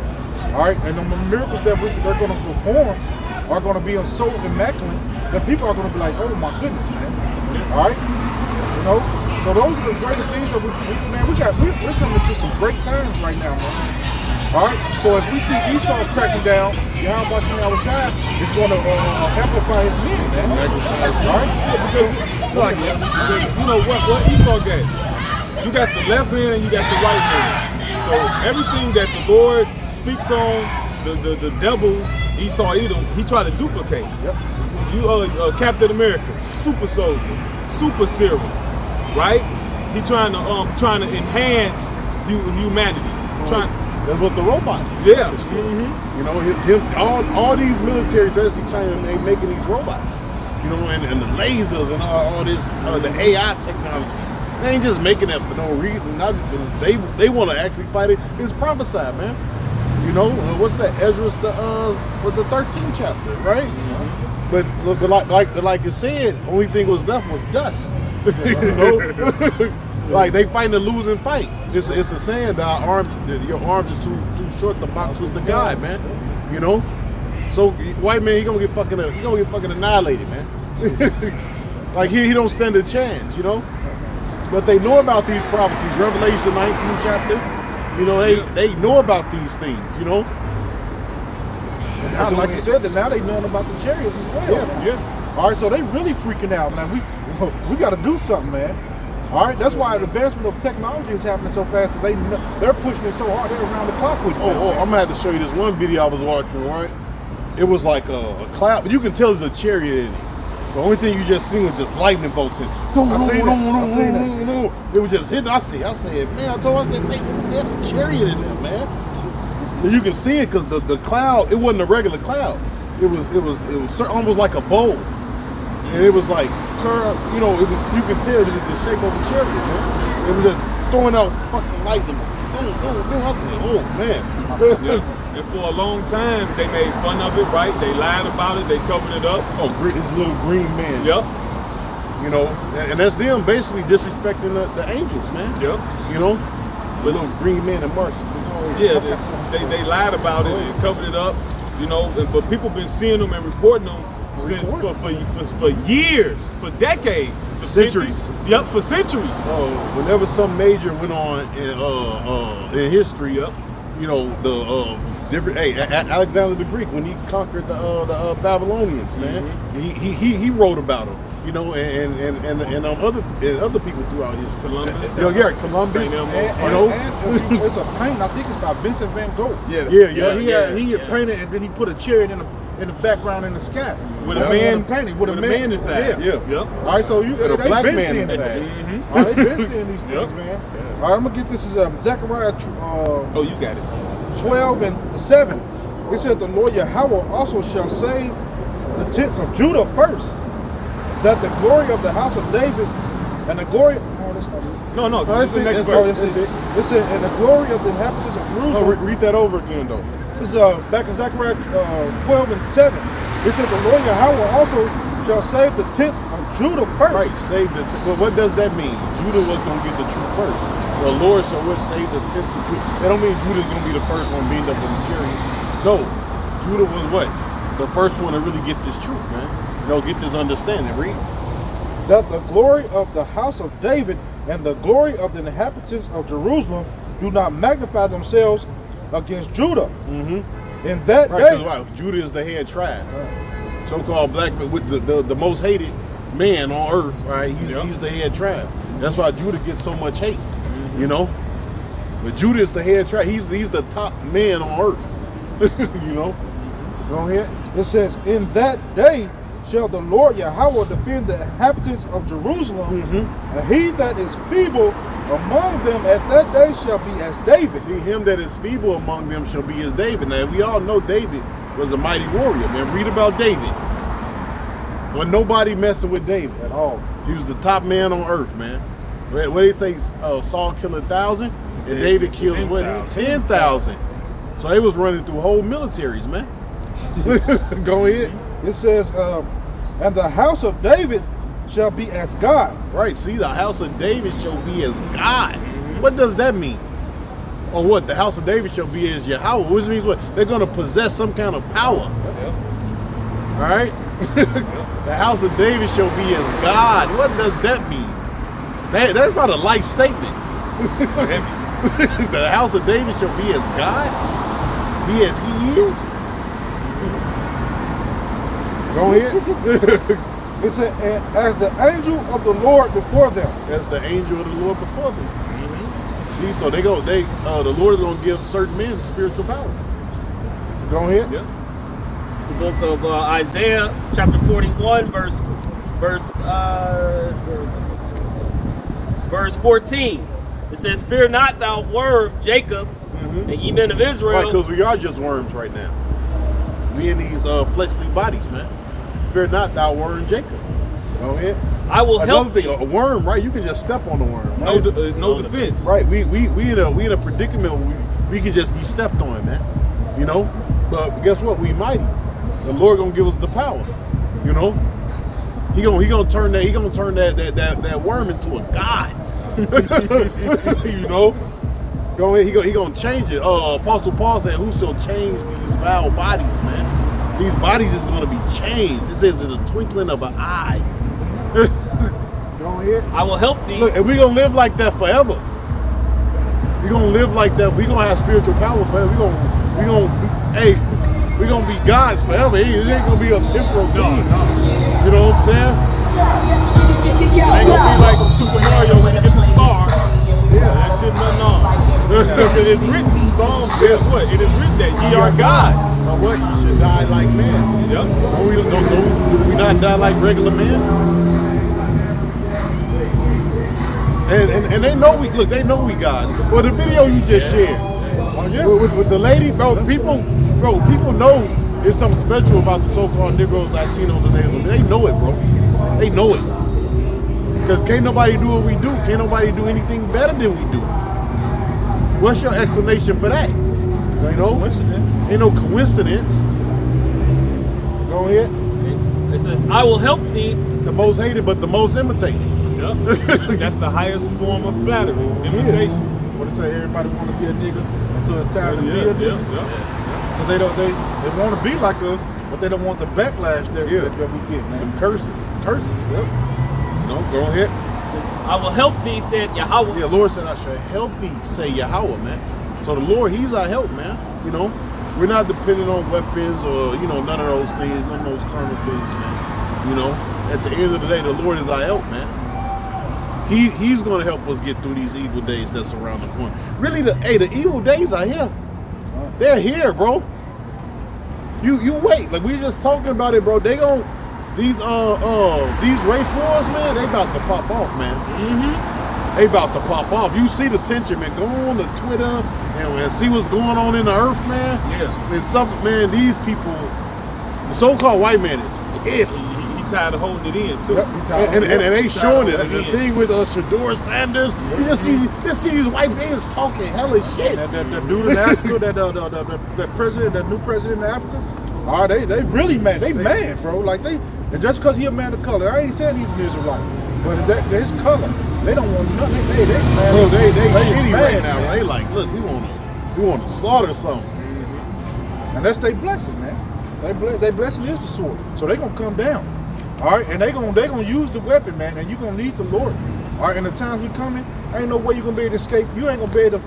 All right, and the miracles that they're gonna perform are gonna be so immaculate that people are gonna be like, "Oh my goodness, man!" All right, So those are the greater things that we're coming to some great times right now, man. All right. So as we see Esau cracking down, Yahweh Shai is going to amplify his men, man. All right. Because it's like, what Esau got? You got the left hand and you got the right hand. So everything that the Lord speaks on, the devil, Esau Edom, he tried to duplicate. Yep. You Captain America, super soldier, super serum, right? He trying to enhance humanity. That's what the robots. Yeah. All these militaries, especially China, they making these robots. And the lasers and all this, the AI technology. They ain't just making that for no reason. They want to actually fight it. It's prophesied, man. What's that? Ezra's the 13th chapter, right? Mm-hmm. But like you said, the only thing was left was dust. Like they fighting a losing fight. It's a saying that your arms is too short to box with the guy, man. So white man, he gonna get fucking annihilated, man. Like he don't stand a chance, But they know about these prophecies. Revelation 19th chapter. They know about these things, And now, like you said, now they knowing about the chariots as well. Yeah. All right, so they really freaking out. Now we got to do something, man. All right, that's why the advancement of technology is happening so fast, because they're pushing it so hard, they're around the clock with it. I'm gonna have to show you this one video I was watching, right? It was like a cloud, but you can tell there's a chariot in it. The only thing you just seen was just lightning bolts in. I seen that. It was just hitting. I said, man, that's a chariot in there, man. So you can see it because the cloud, it wasn't a regular cloud. It was almost like a bowl. And it was like curved, you can tell that it's the shape of a chariot, man. It was just throwing out fucking lightning. I said, oh man. Yeah. And for a long time, they made fun of it, right? They lied about it, they covered it up. Oh, it's a little green man. Yep. And that's them basically disrespecting the angels, man. Yep. The little green man and Mark. Yeah, they lied about it and covered it up, but people been seeing them and reporting them since for years, for decades, for Centuries. 50s. Yep, for centuries. Whenever some major went on in history, Yep. you know, the different. Hey, Alexander the Greek, when he conquered the Babylonians, man, he wrote about them. You know, and other people throughout history. Columbus. Columbus. St. Elmo's. And it's a painting. I think it's by Vincent Van Gogh. He had painted, and then he put a chariot in the background in the sky With a man painting with a man inside. Yeah. Yep. All right, so a black been man seeing inside. that. All right, they've been seeing these things, Yep. man. All right, I'm gonna get this is Zechariah Oh, you got it. 12 and 7. It said the Lord Yahweh also shall save the tents of Judah first, that the glory of the house of David and the glory. Oh, that's not it. No, That's this is the next it. verse. It said, and the glory of the inhabitants of Jerusalem. Read that over again, though. This is back in Zechariah 12 and 7. It said the Lord Yahweh also shall save the tents of Judah first. Right, save the. But what does that mean? Judah was gonna get the truth first. The Lord shall what save the tents of Judah. That don't mean Judah's gonna be the first one being up in the chariot. No, Judah was what? The first one to really get this truth, man. You know, get this understanding. Read. That the glory of the house of David and the glory of the inhabitants of Jerusalem do not magnify themselves against Judah. In that Right, day, because Judah is the head tribe. So-called black, with the most hated man on earth. Right, he's the head tribe. That's why Judah gets so much hate. You know, but Judah is the head tribe. He's the top man on earth. You know. Go ahead. it says, in that day shall the Lord Yahweh defend the inhabitants of Jerusalem, and he that is feeble among them at that day shall be as David. See, him that is feeble among them shall be as David. Now, we all know David was a mighty warrior, man. Read about David. When nobody messing with David at all. He was the top man on earth, man. What they say, Saul killed 1,000, and David kills what? 10,000. So they was running through whole militaries, man. Go ahead. It says, and the house of David shall be as God. Right, see, the house of David shall be as God. What does that mean? Or what? The house of David shall be as Yahweh. Which means what? They're going to possess some kind of power. All right? The house of David shall be as God. What does that mean? That's not a light statement. The house of David shall be as God? Be as he is? Go ahead. It said, and as the angel of the Lord before them. As the angel of the Lord before them. See, so the Lord is gonna give certain men spiritual power. Go ahead. Yep. The book of Isaiah, chapter 41, verse 14. It says, "Fear not, thou worm, Jacob, and ye men of Israel." Right, because we are just worms right now. We in these fleshly bodies, man. Fear not, thou worm, Jacob. Go ahead. I will help Another thing, thee. a worm, right? You can just step on the worm. Right? No defense. Right, we in a predicament where we can just be stepped on, man. You know, but guess what? We mighty. The Lord gonna give us the power. You know, he gonna turn that worm into a god. You know, go ahead. He gonna change it. Apostle Paul said, "Who shall change these vile bodies, man? These bodies is gonna be changed." It says in the twinkling of an eye. Go ahead. I will help thee. Look, and we gonna live like that forever. We gonna live like that. We gonna have spiritual powers forever. We gonna be gods forever. It ain't gonna be a temporal thing. You know what I'm saying? It ain't gonna be like Super Mario when he gets a star. Yeah, that shit nothing on. It is written. Psalm says what? It is written that ye are gods. Now what? You should die like man. Yep. Do we not die like regular men? And they know they know we gods. Well, the video you just shared with the lady, bro, people know there's something special about the so-called Negroes, Latinos, and Asians. They know it, bro. They know it. Because can't nobody do what we do. Can't nobody do anything better than we do. What's your explanation for that? You know? Coincidence. Ain't no coincidence. Go ahead. It says, "I will help thee." The most hated, but the most imitated. Yep. That's the highest form of flattery, imitation. What it say? Everybody want to be a nigga until it's time to be a nigga. Yeah. Because they want to be like us, but they don't want the backlash that we get, man. Them curses. Curses, yep. Go ahead. It says, I will help thee, said Yahweh. Yeah, Lord said I shall help thee, say Yahweh, man. So the Lord, he's our help, man. You know, we're not dependent on weapons or, you know, none of those things, none of those carnal things, man. You know, at the end of the day, the Lord is our help, man. He's going to help us get through these evil days that's around the corner. Really, the evil days are here. They're here, bro. You wait. Like, we just talking about it, bro. They gon' these race wars, man, they about to pop off, man. Mm-hmm. They about to pop off. You see the tension, man. Go on to Twitter and see what's going on in the earth, man. Yeah. And some, man, these people, the so-called white man is pissed. He tired of holding it in too. Yep, And they showing it. And the thing with Shador Sanders, you just see these white mans talking hella shit. That dude in Africa, that president, that new president in Africa, they really mad. They mad, bro. Like and just because he a man of color, I ain't saying he's an Israelite, but his color, they don't want nothing. They mad. Bro, they shitty mad, right now. man. They like, look, we want to slaughter something. And that's their blessing, man. They blessing is the sword, so they gonna come down. All right, and they gonna use the weapon, man, and you gonna need the Lord. All right, and the times we coming, ain't no way you gonna be able to escape. You ain't gonna be able to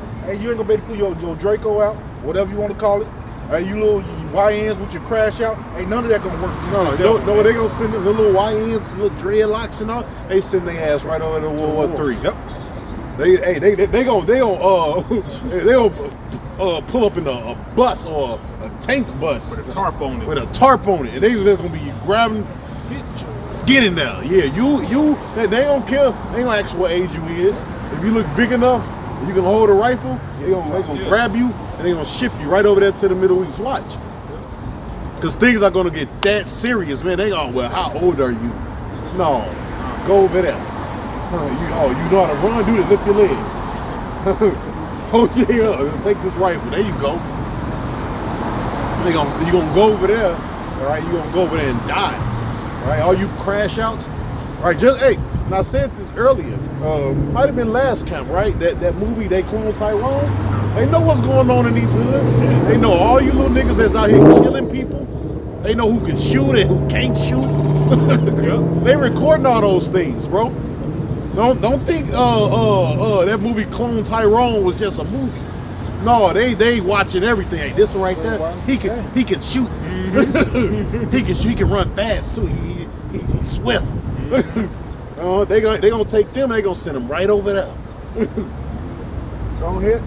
pull your Draco out, whatever you want to call it. You little YNs with your crash out, ain't none of that gonna work. No, they gonna send the little YNs, little dreadlocks and all. They send their ass right over to World War III. Yep. They gonna pull up in a bus or a tank bus With a tarp on it. With a tarp on it, and they gonna be grabbing. Get in there. Yeah, they don't care. They ain't gonna ask what age you is. If you look big enough, you can hold a rifle, they gonna grab you and they gonna ship you right over there to the Middle East. Watch. Because things are gonna get that serious, man. They go, well, how old are you? No, go over there. You know how to run? Do this, lift your leg. Hold your head up, take this rifle. There you go. You gonna go over there, all right? You gonna go over there and die. All right, all you crash outs. All right, and I said this earlier. Might have been last camp, right? That movie, They Clone Tyrone. They know what's going on in these hoods. They know all you little niggas that's out here killing people. They know who can shoot and who can't shoot. They recording all those things, bro. Don't think that movie Clone Tyrone was just a movie. No, they watching everything. Hey, this one right there, he can shoot. He can run fast too. He's swift. They gonna take them. They gonna send them right over there. Go ahead.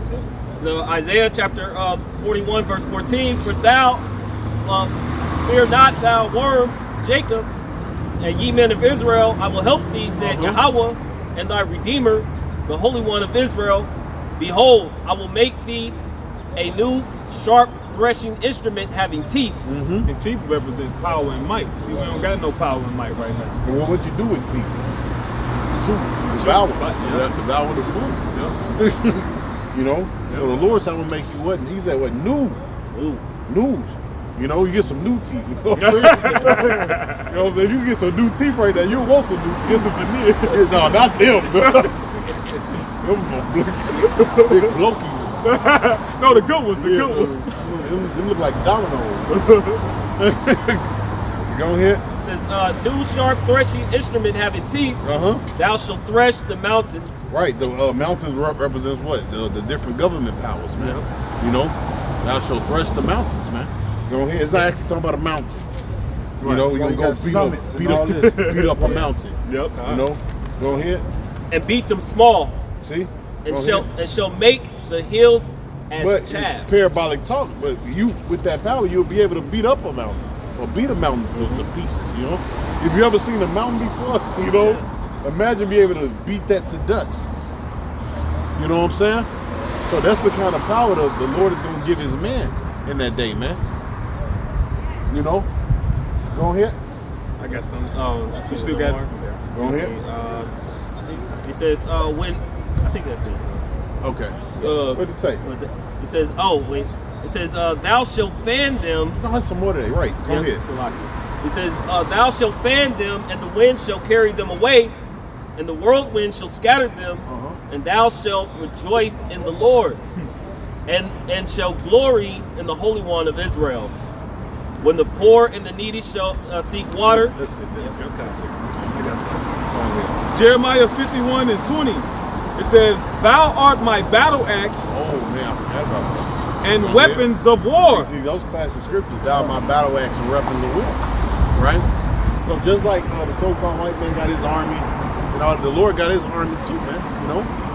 So Isaiah chapter 41 verse 14. For thou fear not, thou worm Jacob, and ye men of Israel, I will help thee, said Yahweh, and thy Redeemer, the Holy One of Israel. Behold, I will make thee a new sharp threshing instrument having teeth. Mm-hmm. And teeth represents power and might. See, we don't got no power and might right now. And what would you do with teeth? Devour. Devour the food. Yep. You know? Yep. So the Lord said, I'm going to make you what? And he said, what? News. You know, you get some new teeth. You know what I'm saying? You know what I'm saying? You get some new teeth right there, you want some new teeth. Get some veneers. No, not them. Big blokies. No, the good ones, the good ones. Them look like dominoes. Go ahead. It says, new sharp threshing instrument having teeth, thou shalt thresh the mountains. Right, the mountains represents what? The different government powers, man. You know, thou shalt thresh the mountains, man. Go ahead. It's not actually talking about a mountain. Right. You know, you're going to go beat up a mountain. Yep. You know, go ahead. And beat them small. See? And shall make the hills as chaff. It's parabolic talk, but you, with that power, you'll be able to beat up a mountain or beat a mountain to pieces, you know? If you ever seen a mountain before, you know, imagine being able to beat that to dust. You know what I'm saying? So that's the kind of power that the Lord is going to give his man in that day, man. You know? Go ahead. I got some. You still got it? Go ahead. He says, I think that's it. Okay. What did it say? It says, it says, thou shalt fan them. No, that's some more today. Right. Go ahead. It says, thou shalt fan them, and the wind shall carry them away, and the whirlwind shall scatter them, and thou shalt rejoice in the Lord, and shall glory in the Holy One of Israel. When the poor and the needy shall seek water. That's it. I got something. Jeremiah 51:20. It says, "Thou art my battle axe Oh man, I forgot about that. and weapons of war." See, those classic scriptures, thou art my battle axe and weapons of war. Right? So just like the so-called white man got his army, the Lord got his army too, man.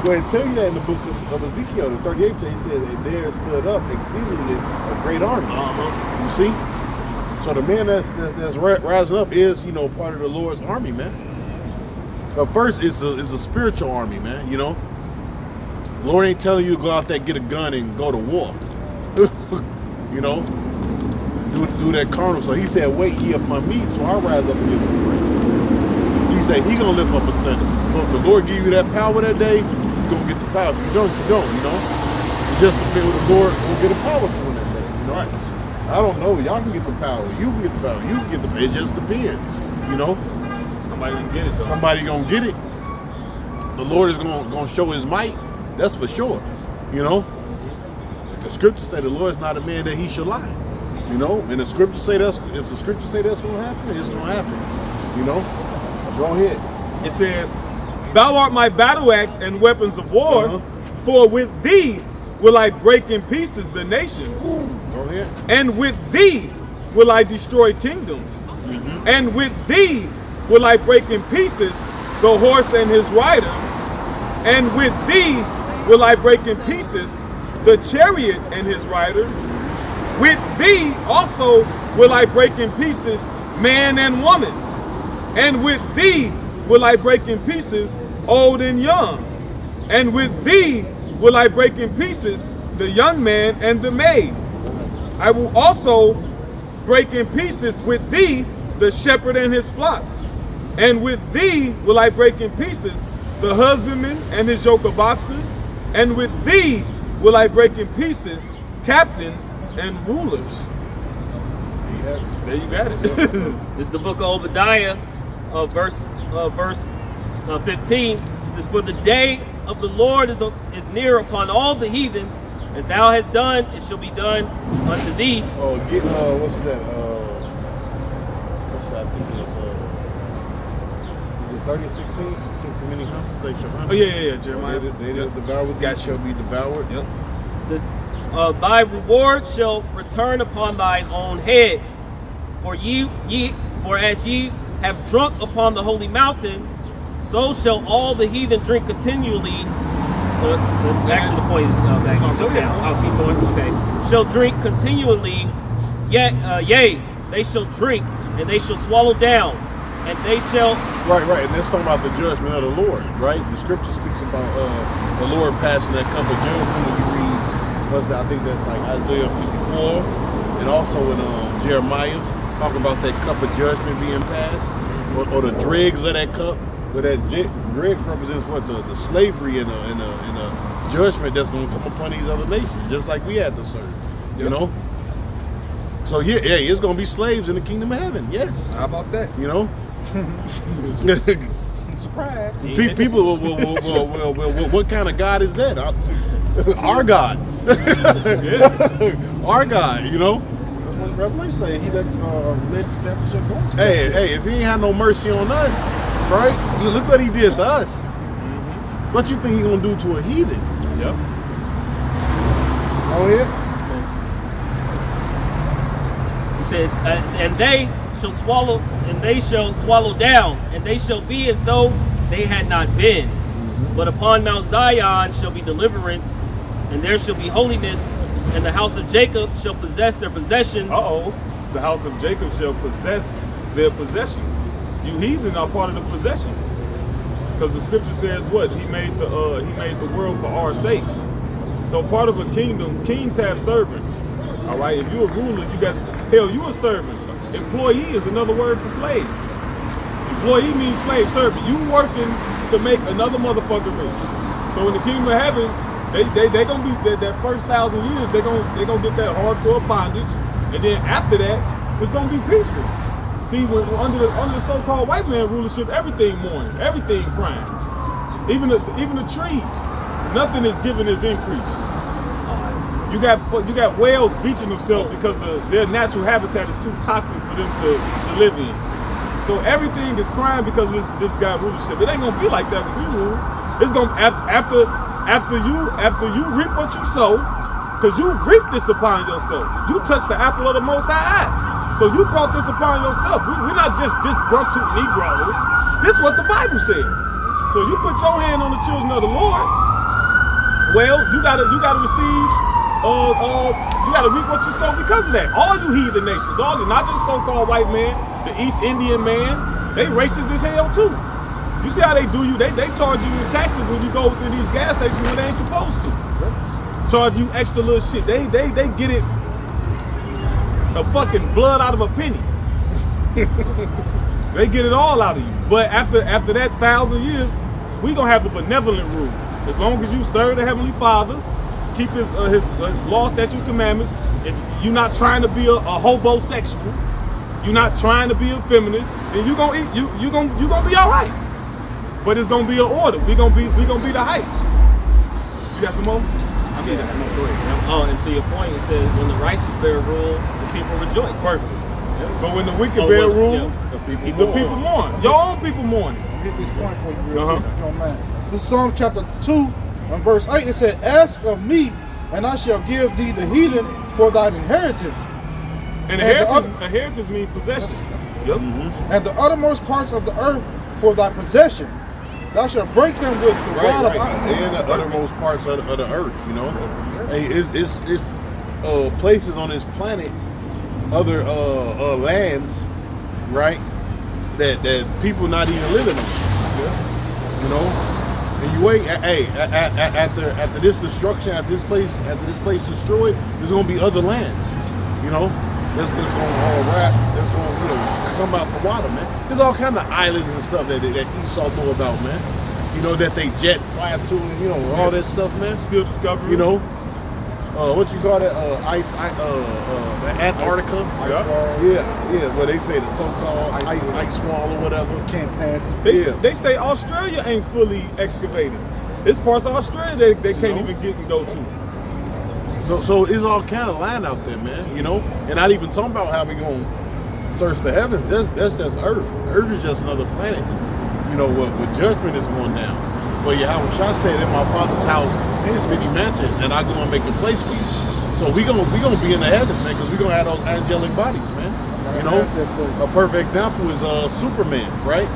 Go ahead and tell you that in the book of Ezekiel, the 38th chapter, he said, and there stood up exceedingly a great army. You see? So the man that's rising up is, part of the Lord's army, man. But first, it's a spiritual army, man. The Lord ain't telling you to go out there, get a gun, and go to war. Do that carnal. So he said, wait ye upon me, so I rise up against the great. He said he gonna lift up a standard. So if the Lord give you that power that day, you gonna get the power. If you don't, you don't. It's just the what the Lord will get the power to in that day. Right. I don't know. Y'all can get the power. You can get the power. You can get the power. It just depends. Somebody gonna get it though. Somebody gonna get it. The Lord is gonna show his might. That's for sure. The scriptures say the Lord is not a man that he should lie. And the scriptures say if the scriptures say that's gonna happen, it's gonna happen. Go ahead. It says, "Thou art my battle axe and weapons of war, for with thee will I break in pieces the nations, Go ahead. and with thee will I destroy kingdoms, and with thee will I break in pieces the horse and his rider, and with thee will I break in pieces the chariot and his rider. With thee also will I break in pieces man and woman, and with thee will I break in pieces old and young, and with thee will I break in pieces the young man and the maid. I will also break in pieces with thee the shepherd and his flock, and with thee will I break in pieces the husbandman and his yoke of oxen, and with thee will I break in pieces captains and rulers." There you got it. This is the book of Obadiah, verse 15. It says, "For the day of the Lord is near upon all the heathen. As thou hast done, it shall be done unto thee." Oh, what's that? I think it's 30:16. For many hunts they shall hunt. Oh yeah, Jeremiah. They that devour with thee shall be devoured. Yep. It says, "Thy reward shall return upon thine own head. For as ye have drunk upon the holy mountain, so shall all the heathen drink continually." Actually, the point is back. Okay, I'll keep going. Okay, shall drink continually. Yet, yea, they shall drink, and they shall swallow down, and they shall. Right, and that's talking about the judgment of the Lord, right? The scripture speaks about the Lord passing that cup of judgment. When you read, I think that's like Isaiah 54, and also in Jeremiah, talk about that cup of judgment being passed, or the dregs of that cup. But that dregs represents what the slavery and the judgment that's going to come upon these other nations, just like we had to serve. So it's going to be slaves in the kingdom of heaven. Yes. How about that? Surprise. People will what kind of God is that? Our God. Our God, That's what Revelation say. He that led to championship goals. Hey, if he ain't had no mercy on us, right? Look what he did to us. What you think he gonna do to a heathen? Yep. Oh yeah. He says, "And they shall swallow, and they shall swallow down, and they shall be as though they had not been. But upon Mount Zion shall be deliverance, and there shall be holiness, and the house of Jacob shall possess their possessions." The house of Jacob shall possess their possessions. You heathen are part of the possessions, because the scripture says what? He made the world for our sakes. So part of a kingdom, kings have servants. All right, if you're a ruler, you a servant. Employee is another word for slave. Employee means slave, servant. You working to make another motherfucker rich. So in the kingdom of heaven, they gonna be that first 1,000 years. They gonna get that hardcore bondage, and then after that, it's gonna be peaceful. See, when under the so-called white man rulership, everything mourning, everything crying, even the trees, nothing is given as increase. You got whales beaching themselves because their natural habitat is too toxic for them to live in. So everything is crying because this guy rulership. It ain't gonna be like that when we rule. It's gonna after you reap what you sow, because you reap this upon yourself. You touch the apple of the Most High eye. So you brought this upon yourself. We're not just disgruntled Negroes. This is what the Bible said. So you put your hand on the children of the Lord. Well, you gotta receive. You gotta reap what you sow because of that. All you heathen nations, not just so-called white man, the East Indian man, they racist as hell too. You see how they do you? They charge you with taxes when you go through these gas stations when they ain't supposed to. Charge you extra little shit. They get it the fucking blood out of a penny. They get it all out of you. But after that 1,000 years, we gonna have a benevolent rule. As long as you serve the Heavenly Father, keep his law, statute, commandments. If you're not trying to be a hobosexual, you're not trying to be a feminist, then you gonna be all right. But it's gonna be an order. We gonna be the hype. You got some more? I mean, that's more. Go ahead. Oh, and to your point, it says when the righteous bear rule, the people rejoice. Perfect. Yeah. But when the wicked bear rule, the people mourn. Your own people mourning. Get this point for you, real quick, if you don't mind. This is Psalm chapter 2 and verse 8. It said, "Ask of me, and I shall give thee the heathen for thine inheritance." And inheritance means possession. Yep. Mm-hmm. And the uttermost parts of the earth for thy possession. Thou shalt break them with the rod of iron. And the uttermost parts of the earth, you know. Hey, it's places on this planet, other lands, right? That people not even living on. You know. And you wait. Hey, after this destruction, after this place destroyed, there's gonna be other lands. You know. That's gonna that's gonna come out the water, man. There's all kind of islands and stuff that Esau know about, man. You know that they jet fly to, you know, all that stuff, man. Still discovering. You know, what you call that? Antarctica. Ice wall. Yeah. Well, they say the so-called ice wall or whatever. Can't pass it. They say Australia ain't fully excavated. There's parts of Australia they can't even get and go to. So it's all kind of land out there, man, you know? And not even talking about how we gonna search the heavens. That's Earth. Earth is just another planet, you know, where judgment is going down. But Yahweh said, in my Father's house, there's many mansions, and I go and make a place for you. So we gonna be in the heavens, man, because we gonna have those angelic bodies, man. You know? A perfect example is Superman, right?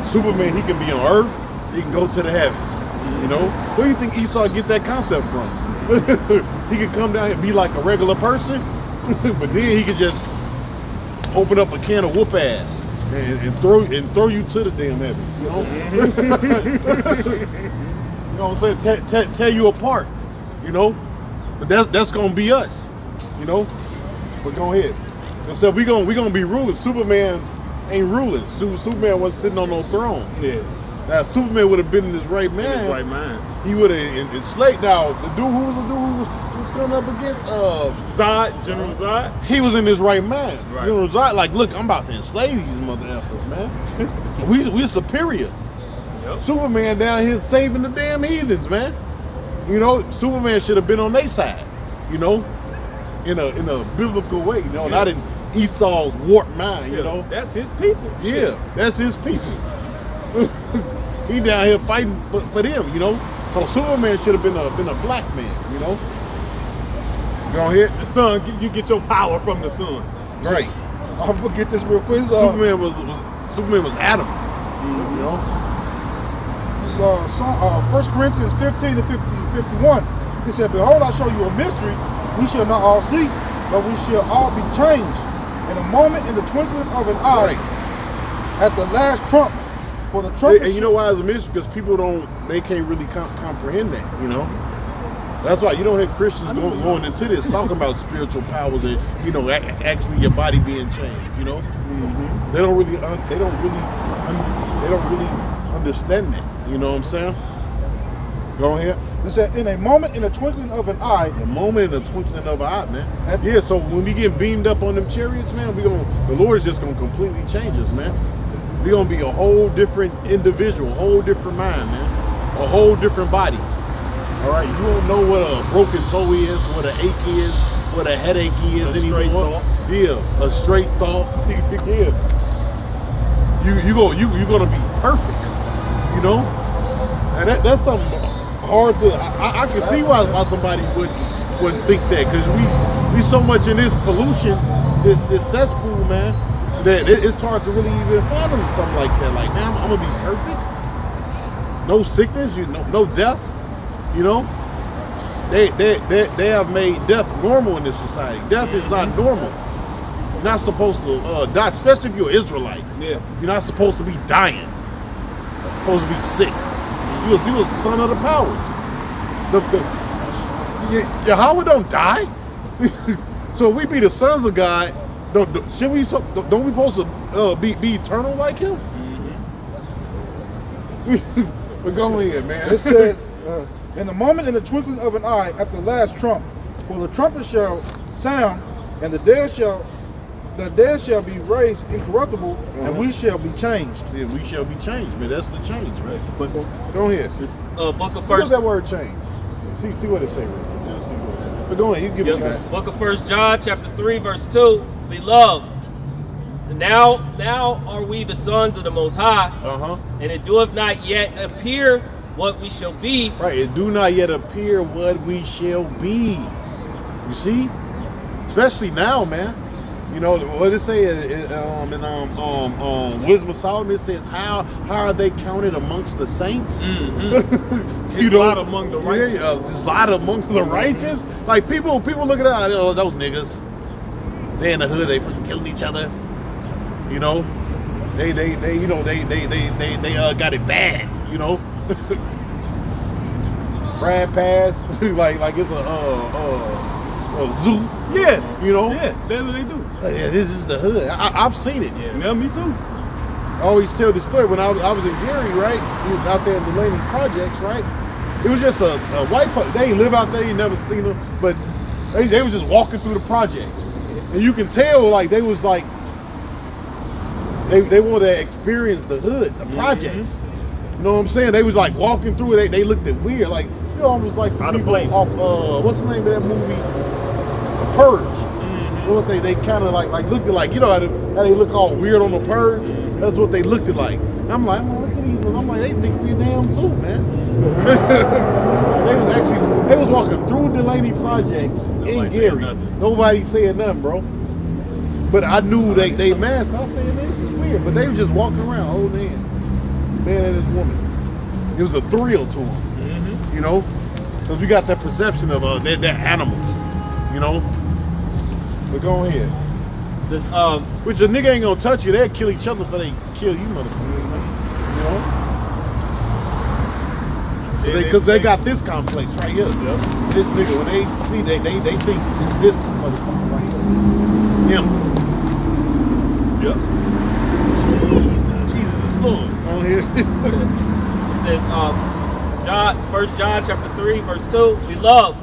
Superman, he can be on Earth, he can go to the heavens, you know? Where do you think Esau get that concept from? He could come down here and be like a regular person, but then he could just open up a can of whoop ass and throw you to the damn heavens. You know, you know what I'm saying? Tear you apart. You know, but that's gonna be us. You know, but go ahead. And so we gonna be ruling. Superman ain't ruling. Superman wasn't sitting on no throne. Yeah. Now Superman would have been in his right mind. In his right mind. He would have enslaved. Now the dude who was coming up against General Zod. He was in his right mind. Right. General Zod, like, look, I'm about to enslave these mother effers, man. we're superior. Yep. Superman down here saving the damn heathens, man. You know, Superman should have been on their side. You know, in a biblical way. You know, not in Esau's warped mind. You know, that's his people. Yeah, that's his people. He down here fighting for them, you know. So Superman should have been a black man, you know. Go ahead. The sun, you get your power from the sun. Right. I'm gonna get this real quick. Superman was Adam. Mm-hmm. You know. 1 Corinthians 15 to 51. He said, "Behold, I show you a mystery. We shall not all sleep, but we shall all be changed in a moment, in the twinkling of an eye, at the last trump. For the trumpet." And you know why it's a mystery? Because people they can't really comprehend that, you know. That's why you don't hear Christians going into this talking about spiritual powers and, you know, actually your body being changed, you know. Mm-hmm. They don't really understand that. You know what I'm saying? Go ahead. It said, in a moment, in the twinkling of an eye. A moment in the twinkling of an eye, man. Yeah. So when we get beamed up on them chariots, man, the Lord is just gonna completely change us, man. We're gonna be a whole different individual, a whole different mind, man, a whole different body. All right, you don't know what a broken toe is, what an ache is, what a headache is anymore. Yeah, a straight thought. Yeah. You're gonna be perfect, you know, and that's something hard to. I can see why somebody wouldn't think that, because we so much in this pollution, this cesspool, man, that it's hard to really even fathom something like that. Like, man, I'm gonna be perfect, no sickness, no death, you know. They have made death normal in this society. Death is not normal. You're not supposed to die, especially if you're an Israelite. Yeah. You're not supposed to be dying. You're supposed to be sick. You was the son of the power. Yahweh don't die. So if we be the sons of God, don't we supposed to be eternal like him? Mm-hmm. But go ahead, man. It said, in the moment, in the twinkling of an eye, at the last trump, for the trumpet shall sound, and the dead shall be raised incorruptible, and we shall be changed. Yeah, we shall be changed, man. That's the change, man. Go ahead. This book of What First. does that word change? See what it say. Right? See what it say. But go ahead, you give it back. Book of 1 John, chapter 3, verse 2. Beloved, now are we the sons of the Most High, and it doeth not yet appear what we shall be. Right, it do not yet appear what we shall be. You see? Especially now, man. You know what it say in Wisdom of Solomon? It says, "How are they counted amongst the saints?" Mm-hmm. It's a lot among the righteous. Yeah, there's a lot amongst the righteous. Like people look at that, oh, those niggas. They in the hood, they fucking killing each other. You know, they got it bad. You know, Brad Pass like it's a zoo. Yeah, you know. Yeah, that's what they do. Yeah, this is the hood. I've seen it. Yeah, me too. I always tell this story. When I was in Gary, right? We was out there in the Delaney projects, right? It was just a white person. They ain't live out there. You never seen them, but they was just walking through the projects, and you can tell like they was like they wanted to experience the hood, the projects. Mm-hmm. You know what I'm saying? They was like walking through it. They looked at weird, like almost like some people off what's the name of that movie? The Purge. Mm-hmm. What they kind of like looked at like, you know how they look all weird on The Purge? Mm-hmm. That's what they looked at like. I'm like, look at these. I'm like, they think we a damn zoo, man. And they was walking through Delaney projects in Gary. Nobody saying nothing, bro. But I knew they masked. I said, man, this is weird. But they was just walking around, old man and his woman. It was a thrill to them, mm-hmm. You know, because we got that perception of they're animals, you know. But go ahead. Says, which a nigga ain't gonna touch you. They'll kill each other before they kill you, motherfucker. You know. Because they got this complex right here. Yep. This nigga, when they see they think it's this motherfucker right here. Him. Yep. Jesus is Lord. On here. It says, 1 John chapter 3, verse 2. Beloved,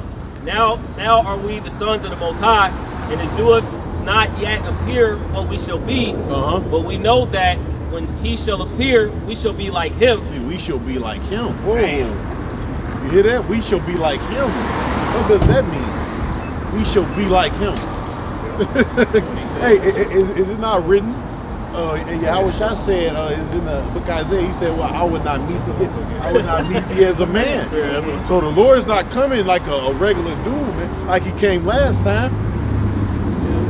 now are we the sons of the Most High, and it doeth not yet appear what we shall be. But we know that when he shall appear, we shall be like him. See, we shall be like him. Whoa. Damn. You hear that? We shall be like him. What does that mean? We shall be like him. Hey, is it not written? Yahweh Shah said, is in the book of Isaiah, he said, well, I would not meet thee as a man. So the Lord's not coming like a regular dude, man, like he came last time.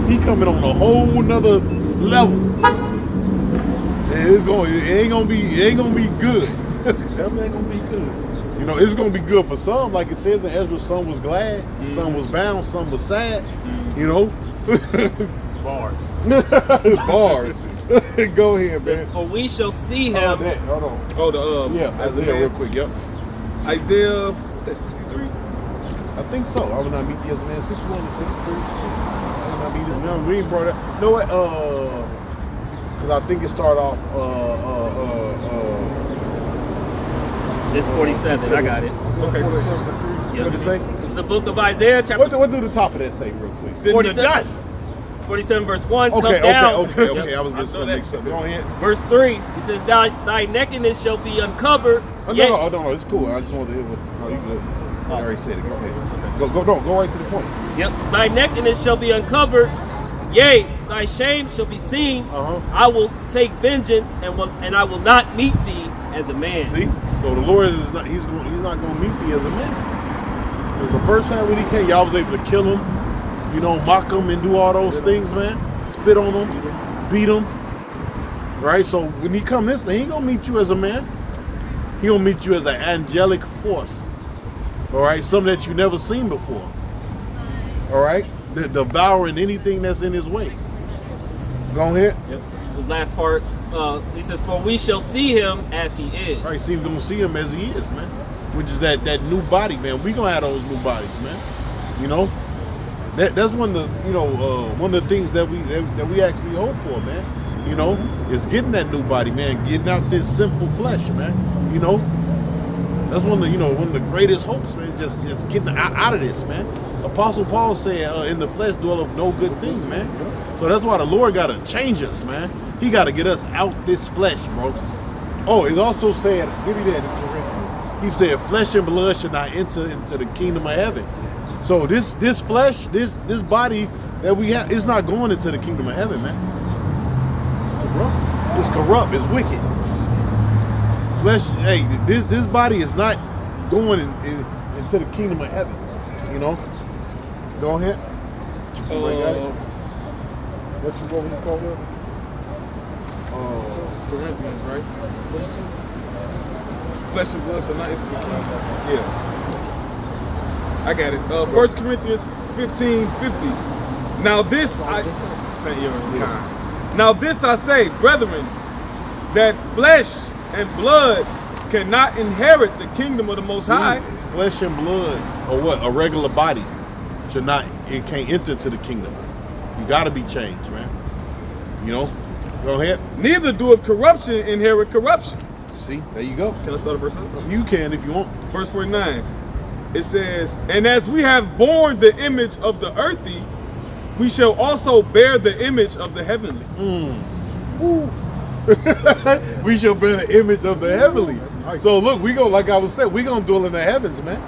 He coming on a whole nother level. And it ain't gonna be good. Definitely ain't gonna be good. You know, it's gonna be good for some, like it says in Ezra, some was glad, some was bound, some was sad, you know. Bars. Bars. Go ahead, man. For we shall see him. Hold on. Oh, Isaiah real quick, yep. Isaiah, what's that, 63? I think so. I will not meet thee as a man. 61 and 63. I will not meet thee. No, we ain't brought up. You know what? Because I think it started off. It's 47. I got it. Okay, good. Yep. What did it say? It's the book of Isaiah, chapter. What do the top of that say, real quick? 47. 47 verse 1. Okay. Come down. Okay. I was going to say mix up. Go ahead. Verse 3. He says, thy nakedness shall be uncovered. No, it's cool. I just wanted to hear what. Oh, you good. I already said it. Go ahead. Go right to the point. Yep. Thy nakedness shall be uncovered, yea, thy shame shall be seen. I will take vengeance and I will not meet thee as a man. See? So the Lord is not he's not gonna meet thee as a man. It's the first time when he came, y'all was able to kill him, you know, mock him and do all those things, man. Spit on him, beat him. Right? So when he come this, he ain't gonna meet you as a man. He gonna meet you as an angelic force. All right, something that you never seen before. All right, devouring anything that's in his way. Go ahead. Yep. The last part, he says, "For we shall see him as he is." All right, see, we're gonna see him as he is, man. Which is that new body, man. We gonna have those new bodies, man. You know, that's one of the things that we actually hope for, man. You know, is getting that new body, man. Getting out this sinful flesh, man. You know, that's one of the greatest hopes, man. Just getting out of this, man. Apostle Paul said, "In the flesh dwelleth no good thing, man." So that's why the Lord gotta change us, man. He gotta get us out this flesh, bro. Oh, it also said, give me that in Corinthians. He said, "Flesh and blood should not enter into the kingdom of heaven." So this flesh, this body that we have, is not going into the kingdom of heaven, man. It's corrupt. It's corrupt. It's wicked. Flesh, hey, this body is not going into the kingdom of heaven. You know. Go ahead. What you call it? It's Corinthians, right? Flesh and blood shall not enter the kingdom. Yeah. I got it. 1 Corinthians 15:50. Now this Now this I say, brethren, that flesh and blood cannot inherit the kingdom of the Most High. Flesh and blood, or what? A regular body it can't enter to the kingdom. You gotta be changed, man. You know? Go ahead. Neither doeth corruption inherit corruption. See, there you go. Can I start a verse up? You can if you want. Verse 49. It says, "And as we have borne the image of the earthy, we shall also bear the image of the heavenly." We shall bear the image of the heavenly. So look, we go, like I was saying, we gonna dwell in the heavens, man.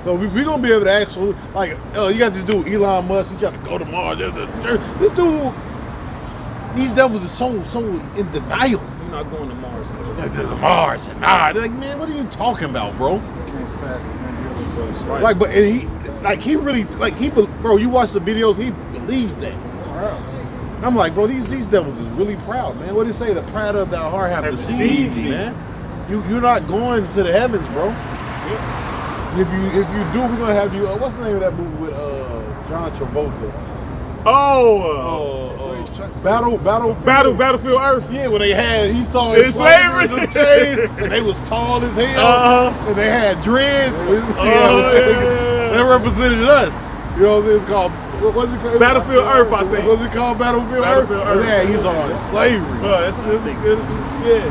So we gonna be able to actually, like, you got this dude Elon Musk. He trying to go to Mars. This dude, these devils are so in denial. You're not going to Mars. Mars and nah. They're like, man, what are you talking about, bro? Right. Like, but he really, bro. You watch the videos, he believes that. I'm like, bro, these devils is really proud, man. What do you say? The pride of thy heart have deceived thee, man. You're not going to the heavens, bro. Yeah. If you do, we're gonna have you. What's the name of that movie with John Travolta? Battlefield Earth. Yeah, when he saw in slavery, and they was tall as hell, and they had dreads. They represented us. You know, it's called. What's it called? Battlefield Earth, I think. What's it called? Battlefield Earth. Yeah, he's on slavery. Yeah.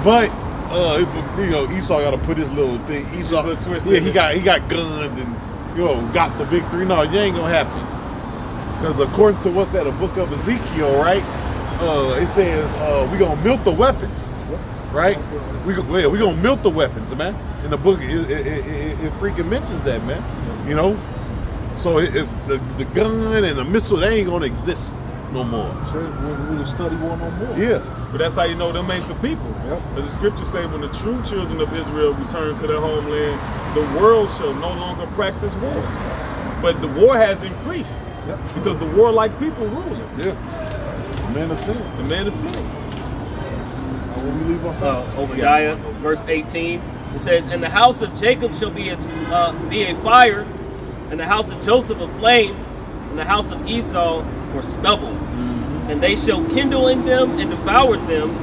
But Esau got to put his little thing. Esau, he got guns and got the victory. No, it ain't gonna happen. Because according to the book of Ezekiel, right? It says we gonna milk the weapons, right? We gonna milk the weapons, man. In the book, it freaking mentions that, man. You know. So the gun and the missile, they ain't gonna exist no more. We'll study war no more. Yeah. But that's how you know them ain't the people. Because the scriptures say when the true children of Israel return to their homeland, the world shall no longer practice war. But the war has increased. Because the warlike people rule it. Yeah. The man of sin. The man of sin. When we leave off Obadiah, verse 18, it says, "And the house of Jacob shall be a fire, and the house of Joseph a flame, and the house of Esau for stubble. And they shall kindle in them and devour them,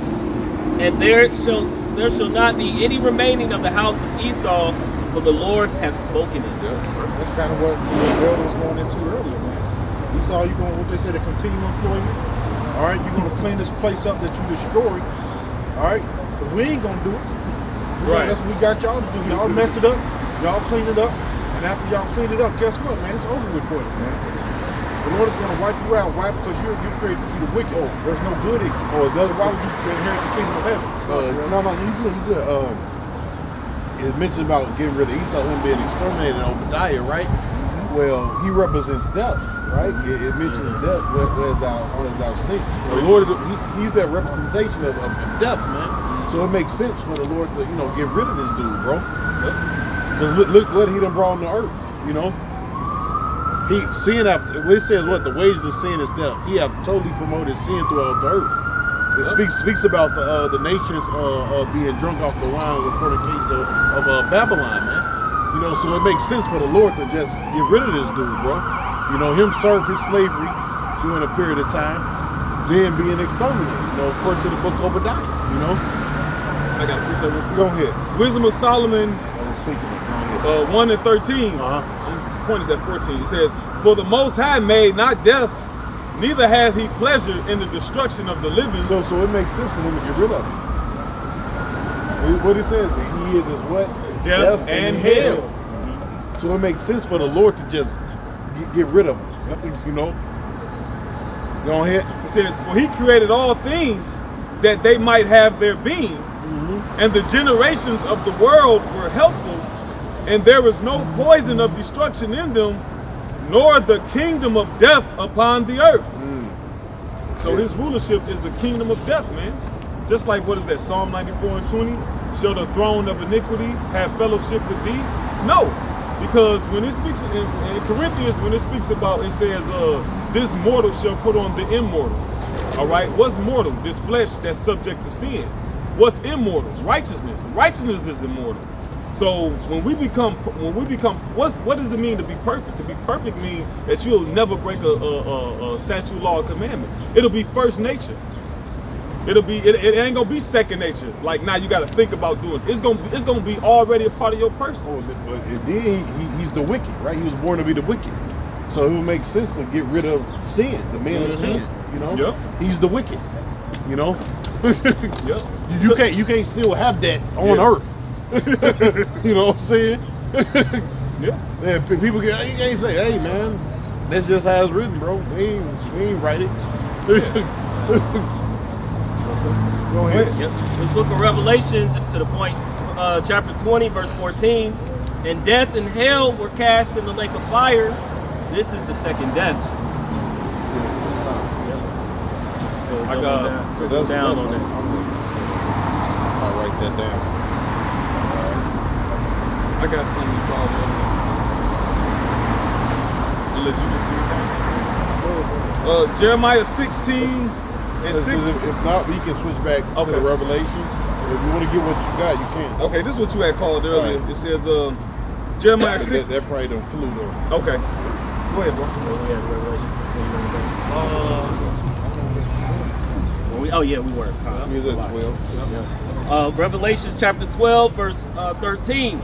and there shall not be any remaining of the house of Esau, for the Lord has spoken it." That's kind of what Elder was going into earlier, man. Esau, you going what they say, the continual employment. All right, you're gonna clean this place up that you destroyed. All right, because we ain't gonna do it. Right. That's what we got y'all to do. Y'all messed it up. Y'all clean it up. And after y'all clean it up, guess what, man? It's over with for you, man. The Lord is going to wipe you out. Why? Because you're created to be the wicked. There's no good in you. So why would you inherit the kingdom of heaven? No, you good. it mentions about getting rid of Esau, him being exterminated in Obadiah, right? Well, he represents death, right? It mentions death, where's thou stink. The Lord is he's that representation of death, man. So it makes sense for the Lord to, get rid of this dude, bro. Because look what he done brought on the earth, He sin after it says what the wages of sin is death. He have totally promoted sin throughout the earth. It speaks about the nations being drunk off the wine of the fornication of Babylon, man. So it makes sense for the Lord to just get rid of this dude, bro. Him serve his slavery during a period of time, then being exterminated. According to the book of Obadiah. I got a piece of it. Go ahead. Wisdom of Solomon, I was thinking it. 1 and 13. The point is at 14. It says, "For the Most High made not death, neither hath he pleasure in the destruction of the living." So it makes sense for him to get rid of him. What it says, he is what? Death and hell. So it makes sense for the Lord to just get rid of him. Go ahead. It says, "For he created all things that they might have their being, and the generations of the world were healthful, and there was no poison of destruction in them, nor the kingdom of death upon the earth." So his rulership is the kingdom of death, man. Just like, what is that, Psalm 94 and 20? Shall the throne of iniquity have fellowship with thee? No, because when it speaks in Corinthians, when it speaks about, it says, this mortal shall put on the immortal. All right, what's mortal? This flesh that's subject to sin. What's immortal? Righteousness. Righteousness is immortal. So when we become, what does it mean to be perfect? To be perfect means that you'll never break a statute, law, or commandment. It'll be first nature. It ain't gonna be second nature. Like now you got to think about doing it. It's gonna be already a part of your person. And then he's the wicked, right? He was born to be the wicked. So it would make sense to get rid of sin, the man of sin. Yep. He's the wicked. Yep. You can't still have that on earth. You know what I'm saying? Yeah. People you can't say, "Hey man, that's just how it's written, bro. We ain't write it." Go ahead. Yep. This book of Revelation, just to the point, chapter 20, verse 14. "And death and hell were cast in the lake of fire. This is the second death." I got down on it. I'll write that down. I got something to call it. Unless you just Jeremiah 16 and 16. If not, we can switch back to the Revelations. If you want to get what you got, you can. Okay, this is what you had called earlier. Right. It says Jeremiah 6. That probably don't flew though. Okay. Go ahead, bro. We were. He's at 12. Revelations chapter 12, verse 13.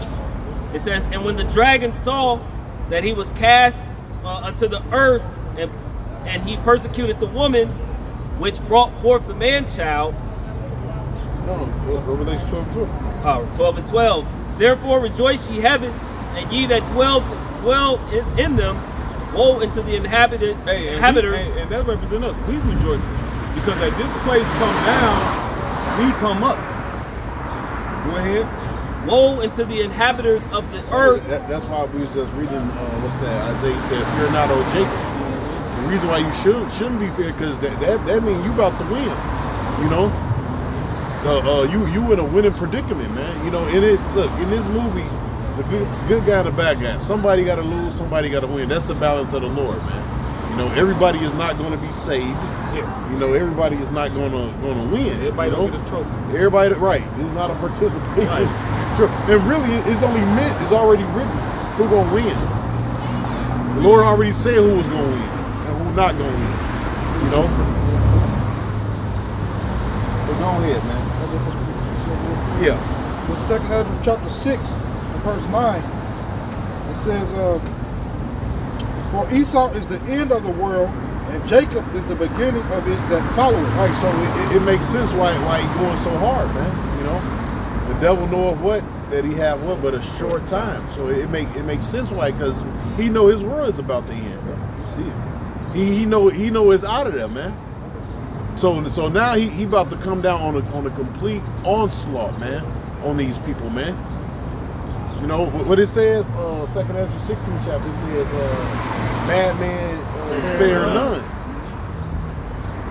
It says, "And when the dragon saw that he was cast unto the earth, and he persecuted the woman, which brought forth the man-child." No, Revelation 12 12 and 12. "Therefore rejoice, ye heavens, and ye that dwell in them. Woe unto the inhabitants." And that represents us. We rejoicing. Because as this place come down, we come up. Go ahead. "Woe unto the inhabitants of the earth." That's why we was just reading, what's that? Isaiah said, "Fear not, O Jacob." The reason why you shouldn't be feared, because that means you about to win. You in a winning predicament, man. In this movie, the good guy and the bad guy. Somebody got to lose, somebody got to win. That's the balance of the Lord, man. Everybody is not going to be saved. Yeah. Everybody is not going to win. Everybody don't get a trophy. Everybody, right? It's not a participation. Right. And really, it's already written who's going to win. The Lord already said who was going to win and who not going to win. But go ahead, man. Yeah. The second Ezra chapter 6, verse 9. It says, "For Esau is the end of the world, and Jacob is the beginning of it that followeth." Right, so it makes sense why he's going so hard, man. The devil knoweth what? That he have what? But a short time. So it makes sense why, because he know his world is about to end. You see it. He know it's out of there, man. So now he about to come down on a complete onslaught, man, on these people, man. You know what it says? 2nd Ezra 16 chapter. It says, "Madman spare none."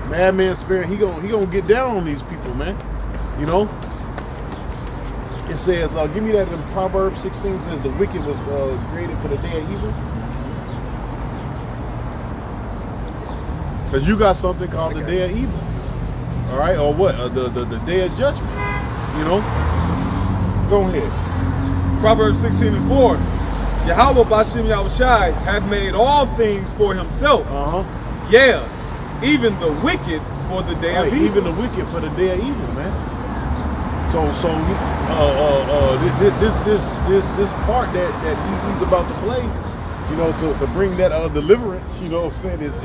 Madman spare. He gonna get down on these people, man. You know. It says, give me that in Proverbs 16 says the wicked was created for the day of evil. Because you got something called the day of evil. All right, or what? The day of judgment. You know? Go ahead. Proverbs 16:4. Yahweh Bashim Yahushai hath made all things for himself. Yeah, even the wicked for the day of evil. Even the wicked for the day of evil, man. So this part that he's about to play, you know, to bring that deliverance, you know what I'm saying, is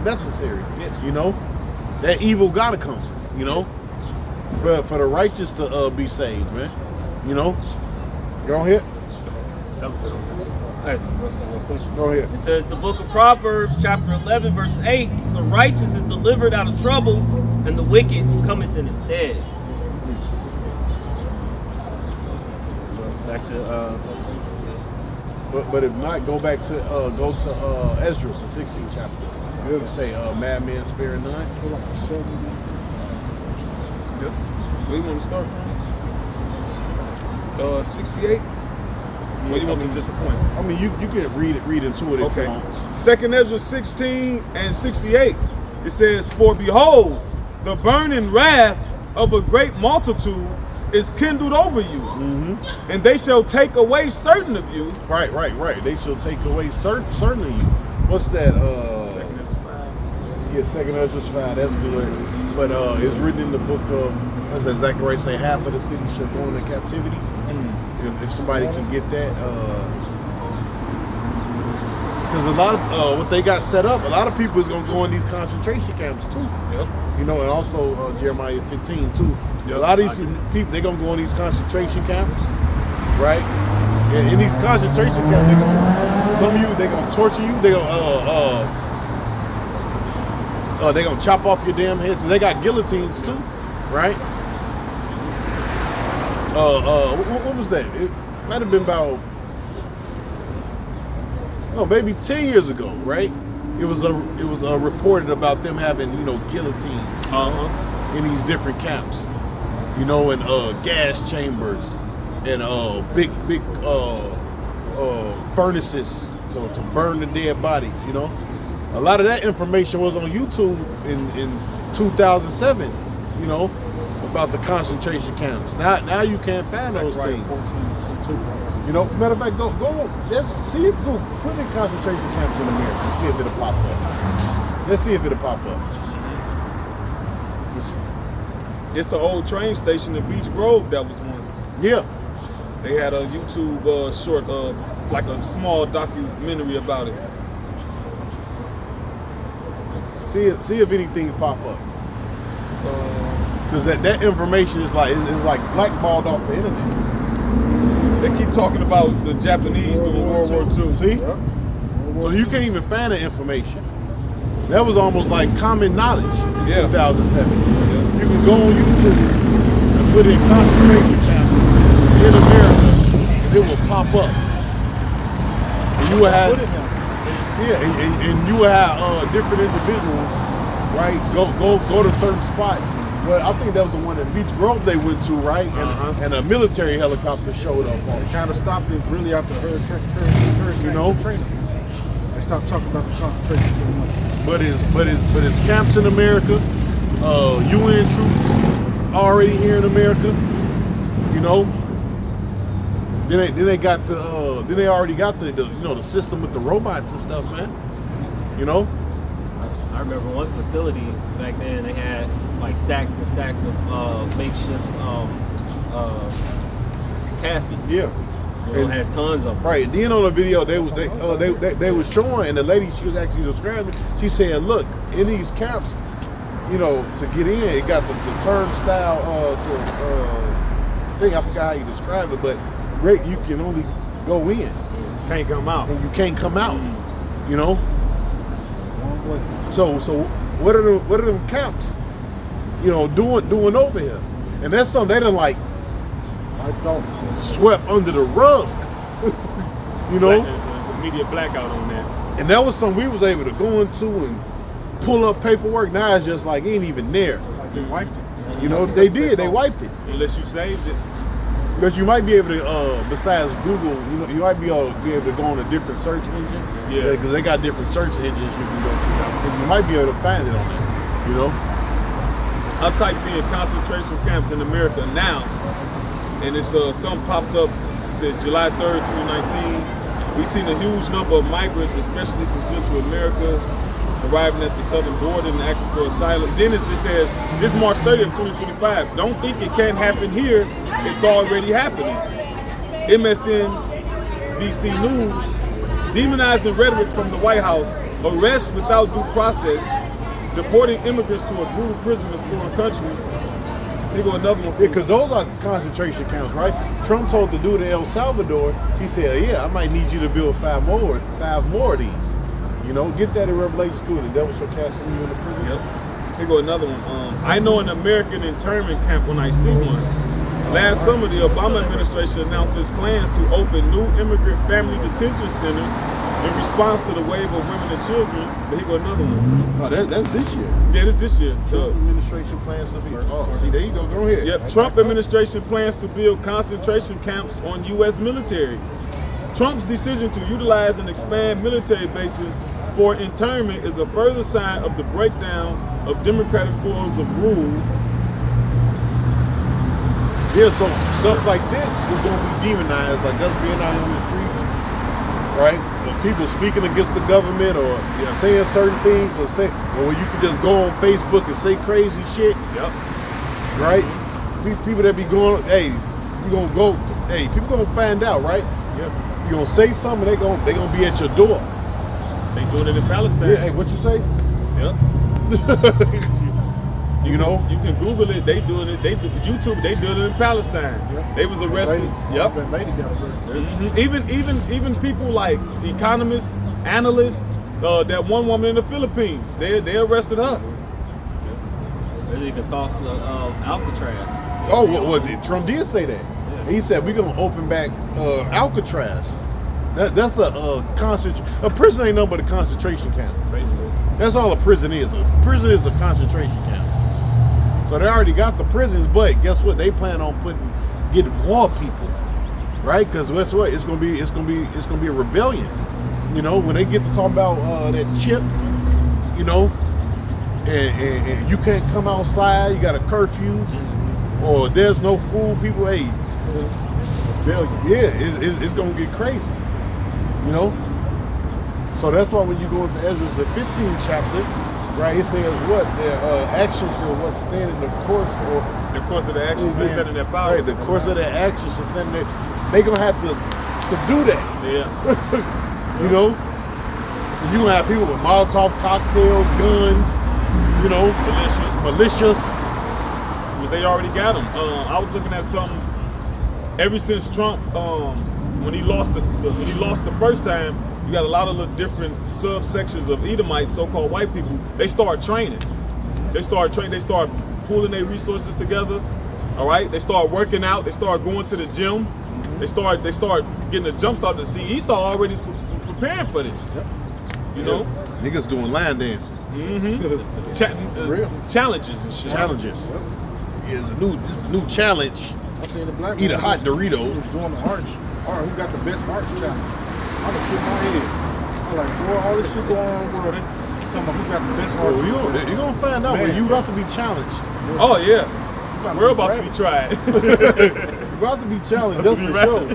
necessary. You know, that evil gotta come, you know, for the righteous to be saved, man. You know, go ahead. Go ahead. It says the book of Proverbs, chapter 11, verse 8, the righteous is delivered out of trouble, and the wicked cometh in its stead. Back to but if not, go to Ezra, the 16th chapter. It'll say madman spare none. Like the 70. Yep. Where you want to start from? 68. Well, you want to just the point? I mean, you can read into it if you want. 2nd Ezra 16 and 68. It says, "For behold, the burning wrath of a great multitude is kindled over you, and they shall take away certain of you." Right. They shall take away certain of you. What's that? 2nd Ezra 5. Yeah, 2nd Ezra 5. That's good. But it's written in the book of, as Zechariah say, half of the city shall go into captivity. If somebody can get that, because a lot of what they got set up, a lot of people is gonna go in these concentration camps too. Yep. You know, and also Jeremiah 15 too. A lot of these people, they're gonna go in these concentration camps, right? And in these concentration camps, some of you, they're gonna torture you. They're gonna chop off your damn heads. They got guillotines too, right? What was that? It might have been about, maybe 10 years ago, right? It was reported about them having, guillotines in these different camps, and gas chambers and big furnaces to burn the dead bodies. A lot of that information was on YouTube in 2007. About the concentration camps. Now you can't find those things. Matter of fact, go. Let's see if put in concentration camps in America. See if it'll pop up. Let's see if it'll pop up. It's an old train station in Beach Grove. That was one. Yeah. They had a YouTube short, like a small documentary about it. See if anything pop up. Because that information is like blackballed off the internet. They keep talking about the Japanese during World War II. See? So you can't even find that information. That was almost like common knowledge in 2007. Yeah. You can go on YouTube and put in concentration camps in America, and it will pop up. And you will have, and you will have different individuals, right? Go to certain spots. Well, I think that was the one at Beach Grove they went to, right? And a military helicopter showed up on it. Kind of stopped it really after Hurricane Katrina. They stopped talking about the concentration so much. But it's camps in America, UN troops already here in America. Then they got then they already got the system with the robots and stuff, man. I remember one facility back then, they had like stacks and stacks of makeshift caskets. Yeah. They had tons of them. Right. Then on the video they was showing, and the lady, she was actually describing, she said, look, in these camps, to get in, it got the turnstile thing. I forgot how you describe it, but you can only go in. Can't come out. And you can't come out. So what are them camps, doing over here? And that's something they done swept under the rug. You know? There's a media blackout on that. And that was something we was able to go into and pull up paperwork. Now it's just like, it ain't even there. Like they wiped it. You know, they did. They wiped it. Unless you saved it. But you might be able to, besides Google, you might be able to go on a different search engine. Yeah. Because they got different search engines you can go to. And you might be able to find it on there. You know? I typed in concentration camps in America now, and it's something popped up. It said July 3rd, 2019. We've seen a huge number of migrants, especially from Central America, arriving at the southern border and asking for asylum. Then it says, this March 30th, 2025, don't think it can't happen here. It's already happening. MSNBC News, demonizing rhetoric from the White House, arrests without due process, deporting immigrants to a brutal prison in foreign countries. Here go another one. Yeah, because those are concentration camps, right? Trump told the dude in El Salvador, he said, yeah, I might need you to build five more of these. You know, get that in Revelation 2, and the devil shall cast you in the prison. Yep. Here go another one. I know an American internment camp when I see one. Last summer, the Obama administration announced its plans to open new immigrant family detention centers in response to the wave of women and children. But here go another one. Oh, that's this year. Yeah, this year. Trump administration plans to be. Oh, see, there you go. Go ahead. Yep, Trump administration plans to build concentration camps on U.S. military. Trump's decision to utilize and expand military bases for internment is a further sign of the breakdown of democratic forms of rule. Yeah, so stuff like this is going to be demonized, like us being out on the streets, right? Or people speaking against the government or saying certain things, or you can just go on Facebook and say crazy shit. Yep. Right? People that be going, hey, you gonna go, hey, people gonna find out, right? Yep. You gonna say something, they gonna be at your door. They doing it in Palestine. Yeah, hey, what you say? Yep. You can Google it. They doing it. YouTube. They doing it in Palestine. Yep. They was arrested. That lady got arrested. Mm-hmm. Even people like economists, analysts. That one woman in the Philippines. They arrested her. There's even talks of Alcatraz. Oh, well, Trump did say that. Yeah. He said we're gonna open back Alcatraz. That's a prison ain't nothing but a concentration camp. Basically. That's all a prison is. A prison is a concentration camp. So they already got the prisons, but guess what? They plan on getting more people, right? Because guess what? It's gonna be a rebellion. You know, when they get to talk about that chip, you know, and you can't come outside, you got a curfew, or there's no food. People, hey, rebellion. Yeah, it's gonna get crazy. You know. So that's why when you go into Ezra's the 15th chapter, right, it says what? Their actions shall stand in the course or the course of the actions shall stand in their power. Right, the course of their actions shall stand in there. They gonna have to subdue that. Yeah. You know? You gonna have people with Molotov cocktails, guns, you know, militias. Because they already got them. I was looking at something. Ever since Trump, when he lost the first time, you got a lot of little different subsections of Edomites, so-called white people. They start training. They start pooling their resources together. All right. They start working out. They start going to the gym. They start getting a jump start to see Esau already preparing for this. Yep. You know, niggas doing line dances. Mm-hmm. Challenges and shit. Challenges. Yep. Yeah, this is a new challenge. I seen the black eat a hot Dorito. He was doing the arch. All right, who got the best arch challenge? I was shit my head. I'm like, boy, all this shit going on in the world. They talking about who got the best arch. You're gonna find out when you about to be challenged. Oh yeah. We're about to be tried. You're about to be challenged, that's for sure. You're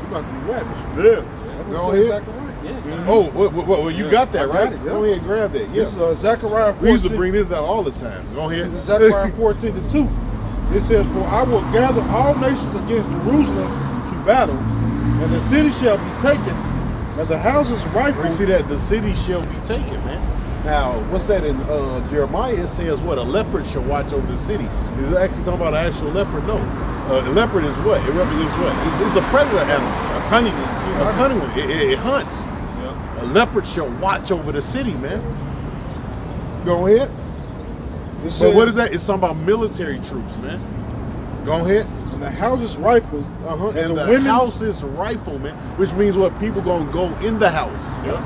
about to be ravished. Yeah. Go ahead. Exactly right. Yeah. Oh, well, you got that, right? It, Go ahead and grab that. This is Zechariah 14. We used to bring this out all the time. Go ahead. This is Zechariah 14:2. It says, for I will gather all nations against Jerusalem to battle, and the city shall be taken, and the houses rifled. You see that? The city shall be taken, man. Now, what's that in Jeremiah? It says what? A leopard shall watch over the city. Is it actually talking about an actual leopard? No. A leopard is what? It represents what? It's a predator animal. A cunning one, too. A cunning one. It hunts. Yeah. A leopard shall watch over the city, man. Go ahead. But what is that? It's talking about military troops, man. Go ahead. And the house is rifled, and the house is rifled, man. Which means what? People gonna go in the house. Yep.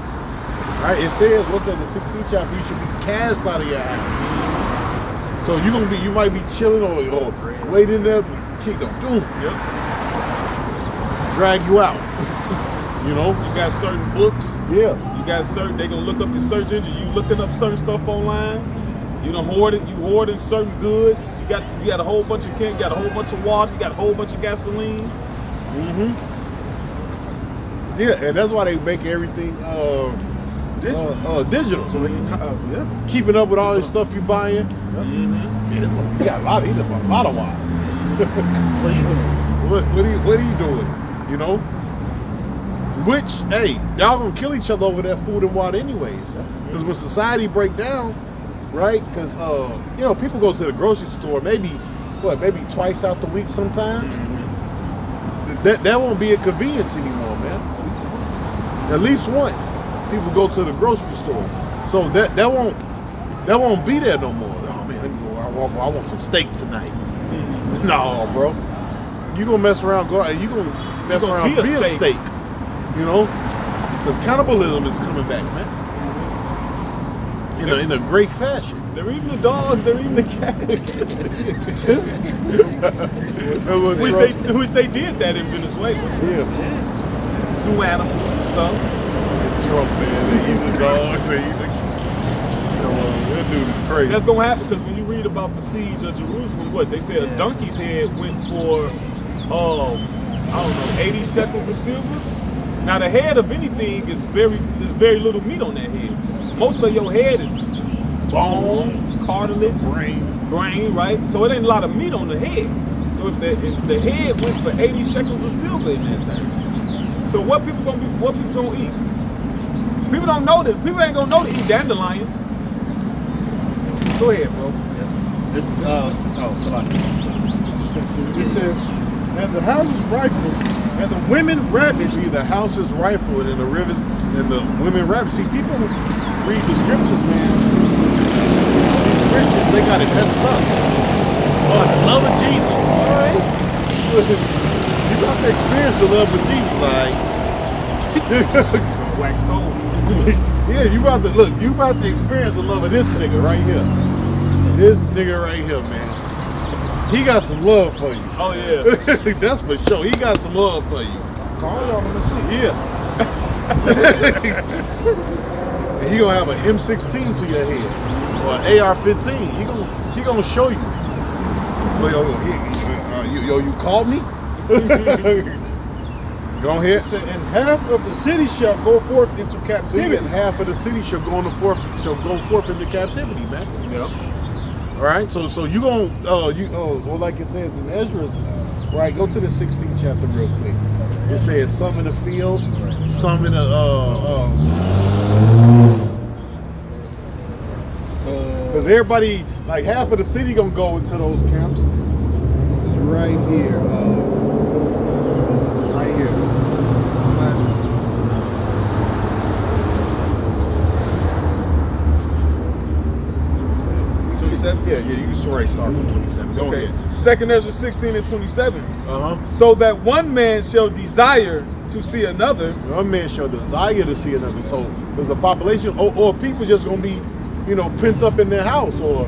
Right? It says, what's that, the 16th chapter, you should be cast out of your house. So you might be chilling or wait in there, kick them, Yep. drag you out. You know? You got certain books. Yeah. You got certain, they gonna look up your search engine. You looking up certain stuff online. You done hoarding certain goods. You got a whole bunch of you got a whole bunch of water, you got a whole bunch of gasoline. Mm-hmm. Yeah, and that's why they make everything digital. So they can keeping up with all this stuff you buying. Mm-hmm. Man, you got a lot of water. what are you doing? You know? Which, hey, y'all gonna kill each other over that food and water anyways. Because when society break down, right? Because people go to the grocery store maybe twice out the week sometimes. That won't be a convenience anymore, man. At least once people go to the grocery store, so that won't be there no more. Oh man, I want some steak tonight. No, bro, you gonna mess around, be a steak. You know, because cannibalism is coming back, man. In a great fashion. They're eating the dogs. They're eating the cats. which they did that in Venezuela. Yeah. Zoo animals and stuff. Trump, man, they eat the dogs. They eat the cats. That dude is crazy. That's gonna happen because when you read about the siege of Jerusalem, they said a donkey's head went for 80 shekels of silver. Now the head of anything is very little meat on that head. Most of your head is bone, cartilage, brain, right? So it ain't a lot of meat on the head. So if the head went for 80 shekels of silver in that time. So what people gonna eat? People don't know that. People ain't gonna know to eat dandelions. Go ahead, bro. Somebody. It says, and the house is rifled, and the women ravished. See, the house is rifled, and the rivers and the women ravished. See, people read the scriptures, man. These Christians, they got it messed up. Oh, the love of Jesus, all right? You got to experience the love of Jesus, all right? Wax cold. Yeah, you about to experience the love of this nigga right here. This nigga right here, man. He got some love for you. Oh yeah. That's for sure. He got some love for you. Call y'all on the seat. Yeah. And he gonna have an M16 to your head or an AR-15. He gonna show you. You called me? Go ahead. It said, and half of the city shall go forth into captivity. And half of the city shall go forth into captivity, man. Yep. All right. So you gonna like it says in Ezra's, right? Go to the 16th chapter real quick. It says some in the field, some in the because everybody, like half of the city gonna go into those camps. It's right here. Right here. 27? Yeah, you can start from 27. Go ahead. 2nd Ezra 16 and 27. Uh-huh. So that one man shall desire to see another. One man shall desire to see another. So there's a population, or people just gonna be, pent up in their house or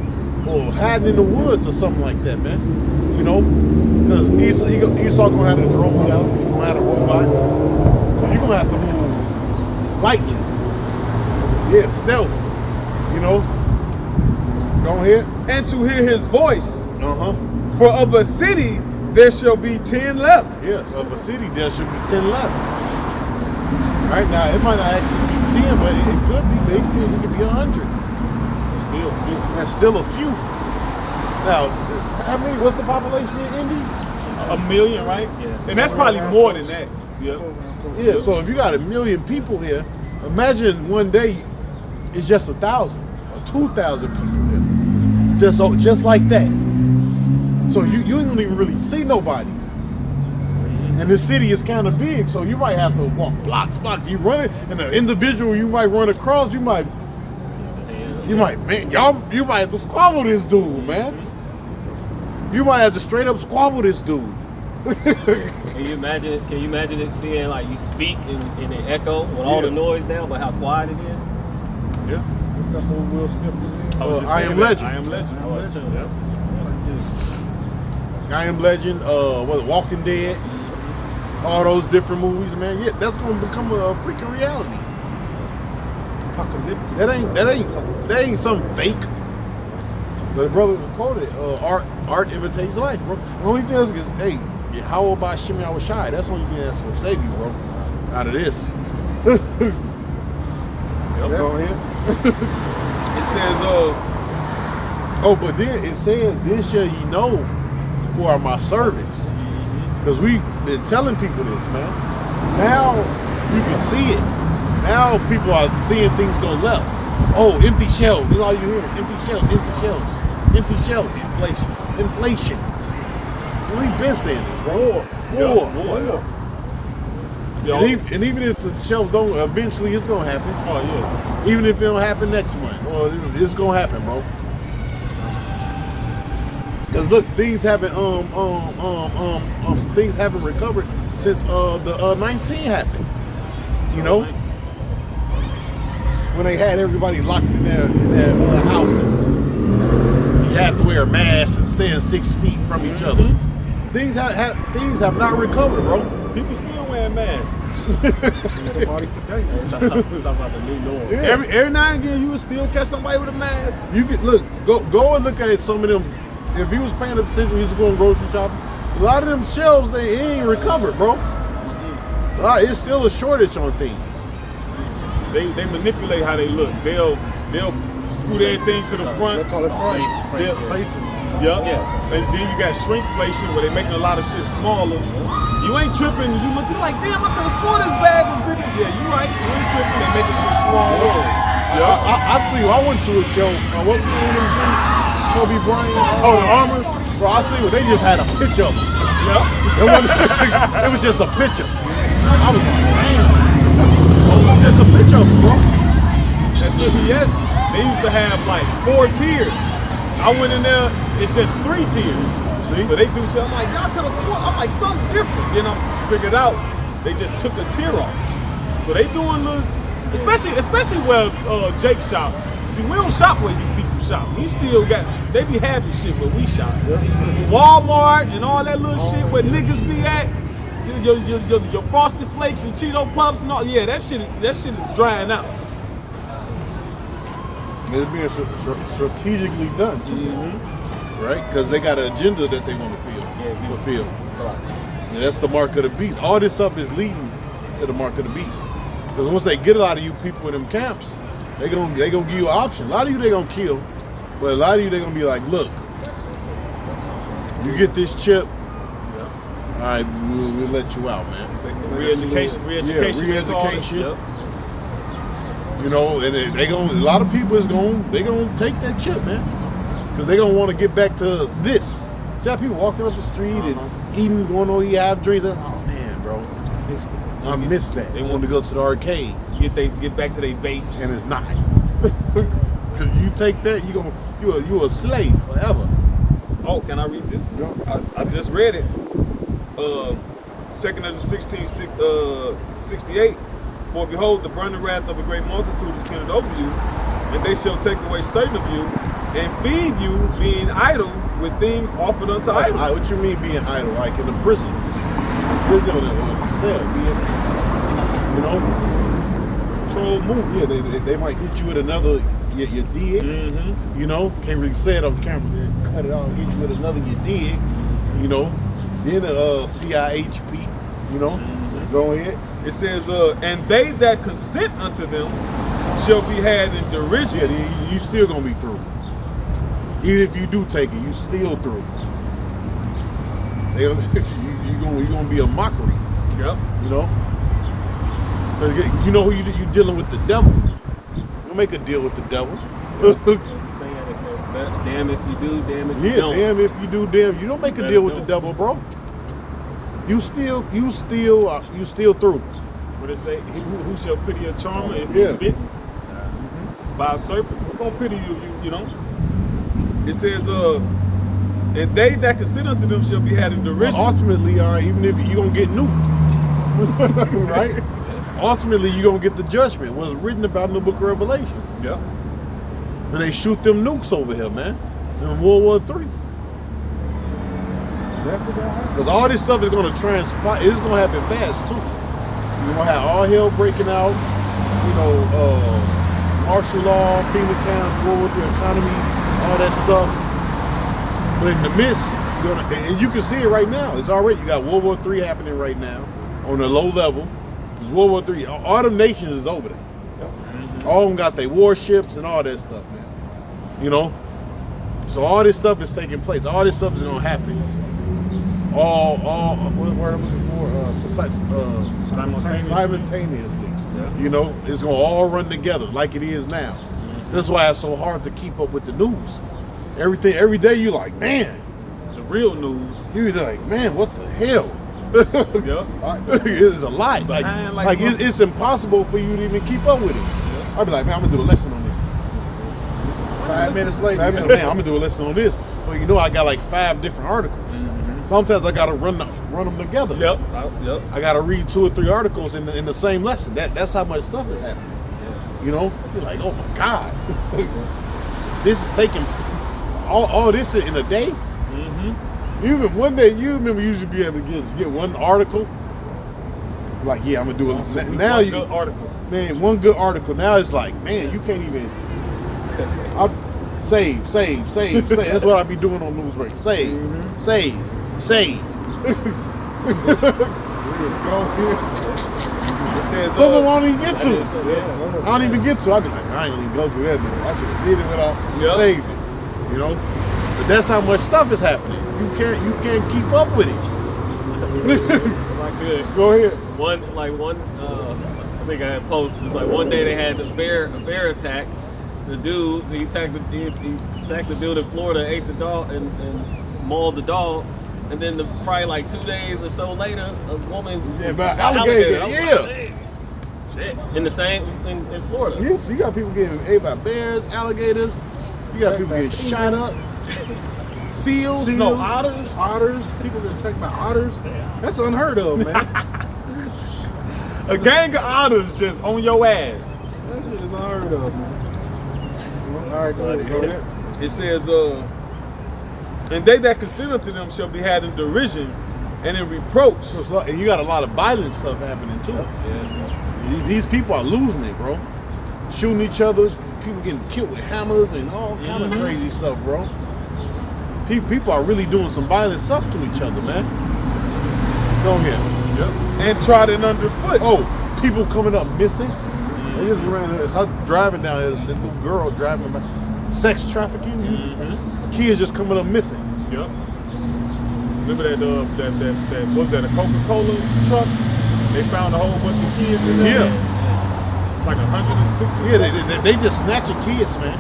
hiding in the woods or something like that, man. Because Esau gonna have the drones out, he's gonna have the robots. So you're gonna have to move lightly. Yeah, stealth. Go ahead. And to hear his voice. Uh-huh. For of a city there shall be 10 left. Yes, of a city there should be 10 left. Right now, it might not actually be 10, but it could be big. It could be 100. It's still few. That's still a few. Now, what's the population in Indy? 1 million, right? Yeah. And that's probably more than that. Yeah. Yeah, so if you got 1 million people here, imagine one day it's just 1,000 or 2,000 people here. Just like that. So you ain't gonna even really see nobody. And the city is kind of big, so you might have to walk blocks. You run it, and an individual you might run across, you might have to squabble this dude, man. You might have to straight up squabble this dude. Can you imagine it being like you speak and it echo with all the noise now, but how quiet it is? Yeah. What's that movie Will Smith was in? I Am Legend. I Am Legend. Oh, that's true. Yeah. I Am Legend, Walking Dead, all those different movies, man. Yeah, that's gonna become a freaking reality. Apocalyptic. That ain't something fake. But the brother quoted, art imitates life, bro. The only thing is, hey, how about Shimmy I was shy? That's the only thing that's gonna save you, bro. Out of this. Yep. Go ahead. It says, but then it says, then shall ye know who are my servants. Because we've been telling people this, man. Now you can see it. Now people are seeing things go left. Oh, empty shelves. That's all you hear. Empty shelves, empty shelves, empty shelves. Inflation. We've been saying this, bro. War. And even if the shelves don't, eventually it's gonna happen. Oh yeah. Even if it don't happen next month, or it's gonna happen, bro. Cause look, things haven't recovered since the 19 happened. You know, when they had everybody locked in their houses, you had to wear a mask and stand 6 feet from each other. Things have not recovered, bro. People still wearing masks. Somebody today. Talking about the new norm. Yeah. Every now and again, you would still catch somebody with a mask. You can go and look at some of them. If he was paying attention, he was going grocery shopping. A lot of them shelves they ain't recovered, bro. It's still a shortage on things. They manipulate how they look. They'll scoot everything to the front. They call it Facing. Yeah. Yes. And then you got shrinkflation where they making a lot of shit smaller. You ain't tripping. You looking like, damn, I could have sworn this bag was bigger. Yeah, you right. You ain't tripping. They making shit smaller. Yeah. I tell you, I went to a show. What's the name of the jeans? Kobe Bryant. Oh, the armors. Bro, I see what they just had a picture of them. Yeah. It was just a picture. I was like, damn. Just a picture of them, bro. At CBS, they used to have like 4 tiers. I went in there, it's just 3 tiers. See? So they do something like, y'all could have sworn. I'm like, something different. Then I figured out they just took a tier off. So they doing little, especially where Jake shop. See, we don't shop where you people shop. We still got, they be having shit where we shop. Walmart and all that little shit where niggas be at. Your Frosted Flakes and Cheeto Puffs and all. Yeah, that shit is drying out. It's being strategically done, right? Because they got an agenda that they want to fulfill. And that's the mark of the beast. All this stuff is leading to the mark of the beast. Because once they get a lot of you people in them camps, they gonna give you an option. A lot of you they gonna kill, but a lot of you they gonna be like, look, you get this chip, all right, we'll let you out, man. Re-education. Yep. You know, and they gonna, a lot of people they gonna take that chip, man, because they gonna want to get back to this. See how people walking up the street and eating, going on, have drinks. Oh man, bro, I miss that. They want to go to the arcade. Get back to their vapes. And it's not. Cause you take that, you a slave forever. Oh, can I read this? I just read it. 2nd of the 1668. For behold, the burning wrath of a great multitude is kindled over you, and they shall take away certain of you, and feed you, being idle, with things offered unto idols. What you mean being idle? Like in a prison? Prison or the cell, you know? Control movement. Yeah, they might hit you with another, you dig, you know? Can't really say it on camera. Cut it off, hit you with another, you dig, you know? Then CIHP, you know? Go ahead. It says, and they that consent unto them shall be had in derision. Yeah, you still gonna be through. Even if you do take it, you still through. You gonna be a mockery. Yep. You know? Because you know who you dealing with, the devil. You don't make a deal with the devil. Damn if you do, damn if you don't. Yeah, damn if you do, damn. You don't make a deal with the devil, bro. You still through. What it say? Who shall pity a charmer if he's bitten by a serpent? Who's gonna pity you? You know. It says, And they that consider unto them shall be had in derision. Ultimately, all right, even if you're going to get nuked, right? Ultimately, you're going to get the judgment. What's written about in the book of Revelations. Yeah. And they shoot them nukes over here, man. In World War III. Because all this stuff is going to transpire. It's going to happen fast, too. You're going to have all hell breaking out. You know, martial law, FEMA camps, war with the economy, all that stuff. But in the midst, and you can see it right now. It's already, you got World War III happening right now on a low level. It's World War III. All them nations is over there. Yep. All of them got their warships and all that stuff, man. You know? So all this stuff is taking place. All this stuff is going to happen. What word I'm looking for? Simultaneously. Yeah. You know, it's going to all run together like it is now. That's why it's so hard to keep up with the news. Every day you're like, man. The real news. You're like, man, what the hell? Yeah. It's a lot. Like it's impossible for you to even keep up with it. Yeah. I'll be like, man, I'm going to do a lesson on this. 5 minutes later. Man, I'm going to do a lesson on this. So you know I got like 5 different articles. Sometimes I gotta run them together. Yep. I gotta read 2 or 3 articles in the same lesson. That's how much stuff is happening. You know, you're like, oh my God, this is taking all this in a day. Even one day, you remember you used to be able to get one article. Like, yeah, I'm gonna do it now. Good article. Man, one good article. Now it's like, man, you can't even. Save. That's what I be doing on news break. Save. It says, Something I don't even get to. I don't even get to. I be like, I ain't gonna even go through that. Dude. I should have did it without saving it. You know, but that's how much stuff is happening. You can't keep up with it. If I could. Go ahead. I think I had posted. It's like one day they had a bear attack. The dude, he attacked the dude in Florida, ate the dog and mauled the dog. And then probably like 2 days or so later, a woman about alligator. In the same in Florida. Yes, you got people getting ate by bears, alligators. You got people getting shot up. Seals, no otters. Otters, people get attacked by otters. That's unheard of, man. A gang of otters just on your ass. That shit is unheard of, man. All right, go ahead. It says, and they that consider to them shall be had in derision and in reproach. And you got a lot of violent stuff happening too. Yeah. These people are losing it, bro. Shooting each other, people getting killed with hammers and all kind of crazy stuff, bro. People are really doing some violent stuff to each other, man. Go ahead. Yep. And trodden underfoot. Oh, people coming up missing. They just ran driving down there, the little girl driving by. Sex trafficking. Kids just coming up missing. Yep. Remember that what was that, a Coca-Cola truck? They found a whole bunch of kids in there. Yeah. It's like 160. Yeah, they just snatching kids, man.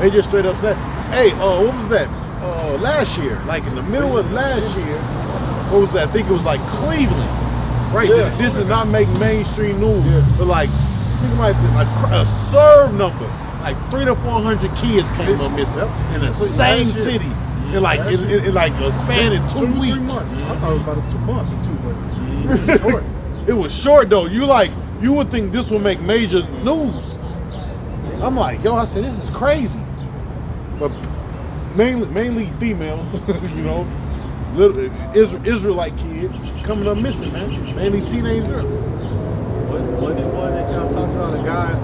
They just straight up snatch. Hey, what was that? Last year, like in the middle of last year, what was that? I think it was like Cleveland, right? Yeah. This is not making mainstream news, but like, I think it might be like a serve number. Like 300 to 400 kids came up missing in the same city in like in like a span of 2 weeks. I thought it was about a 2 months or 2, but it was short. It was short though. You would think this would make major news. I'm like, yo, I said this is crazy, but mainly female, you know, little Israelite kids coming up missing, man. Mainly teenage girls. What that y'all talking about? A guy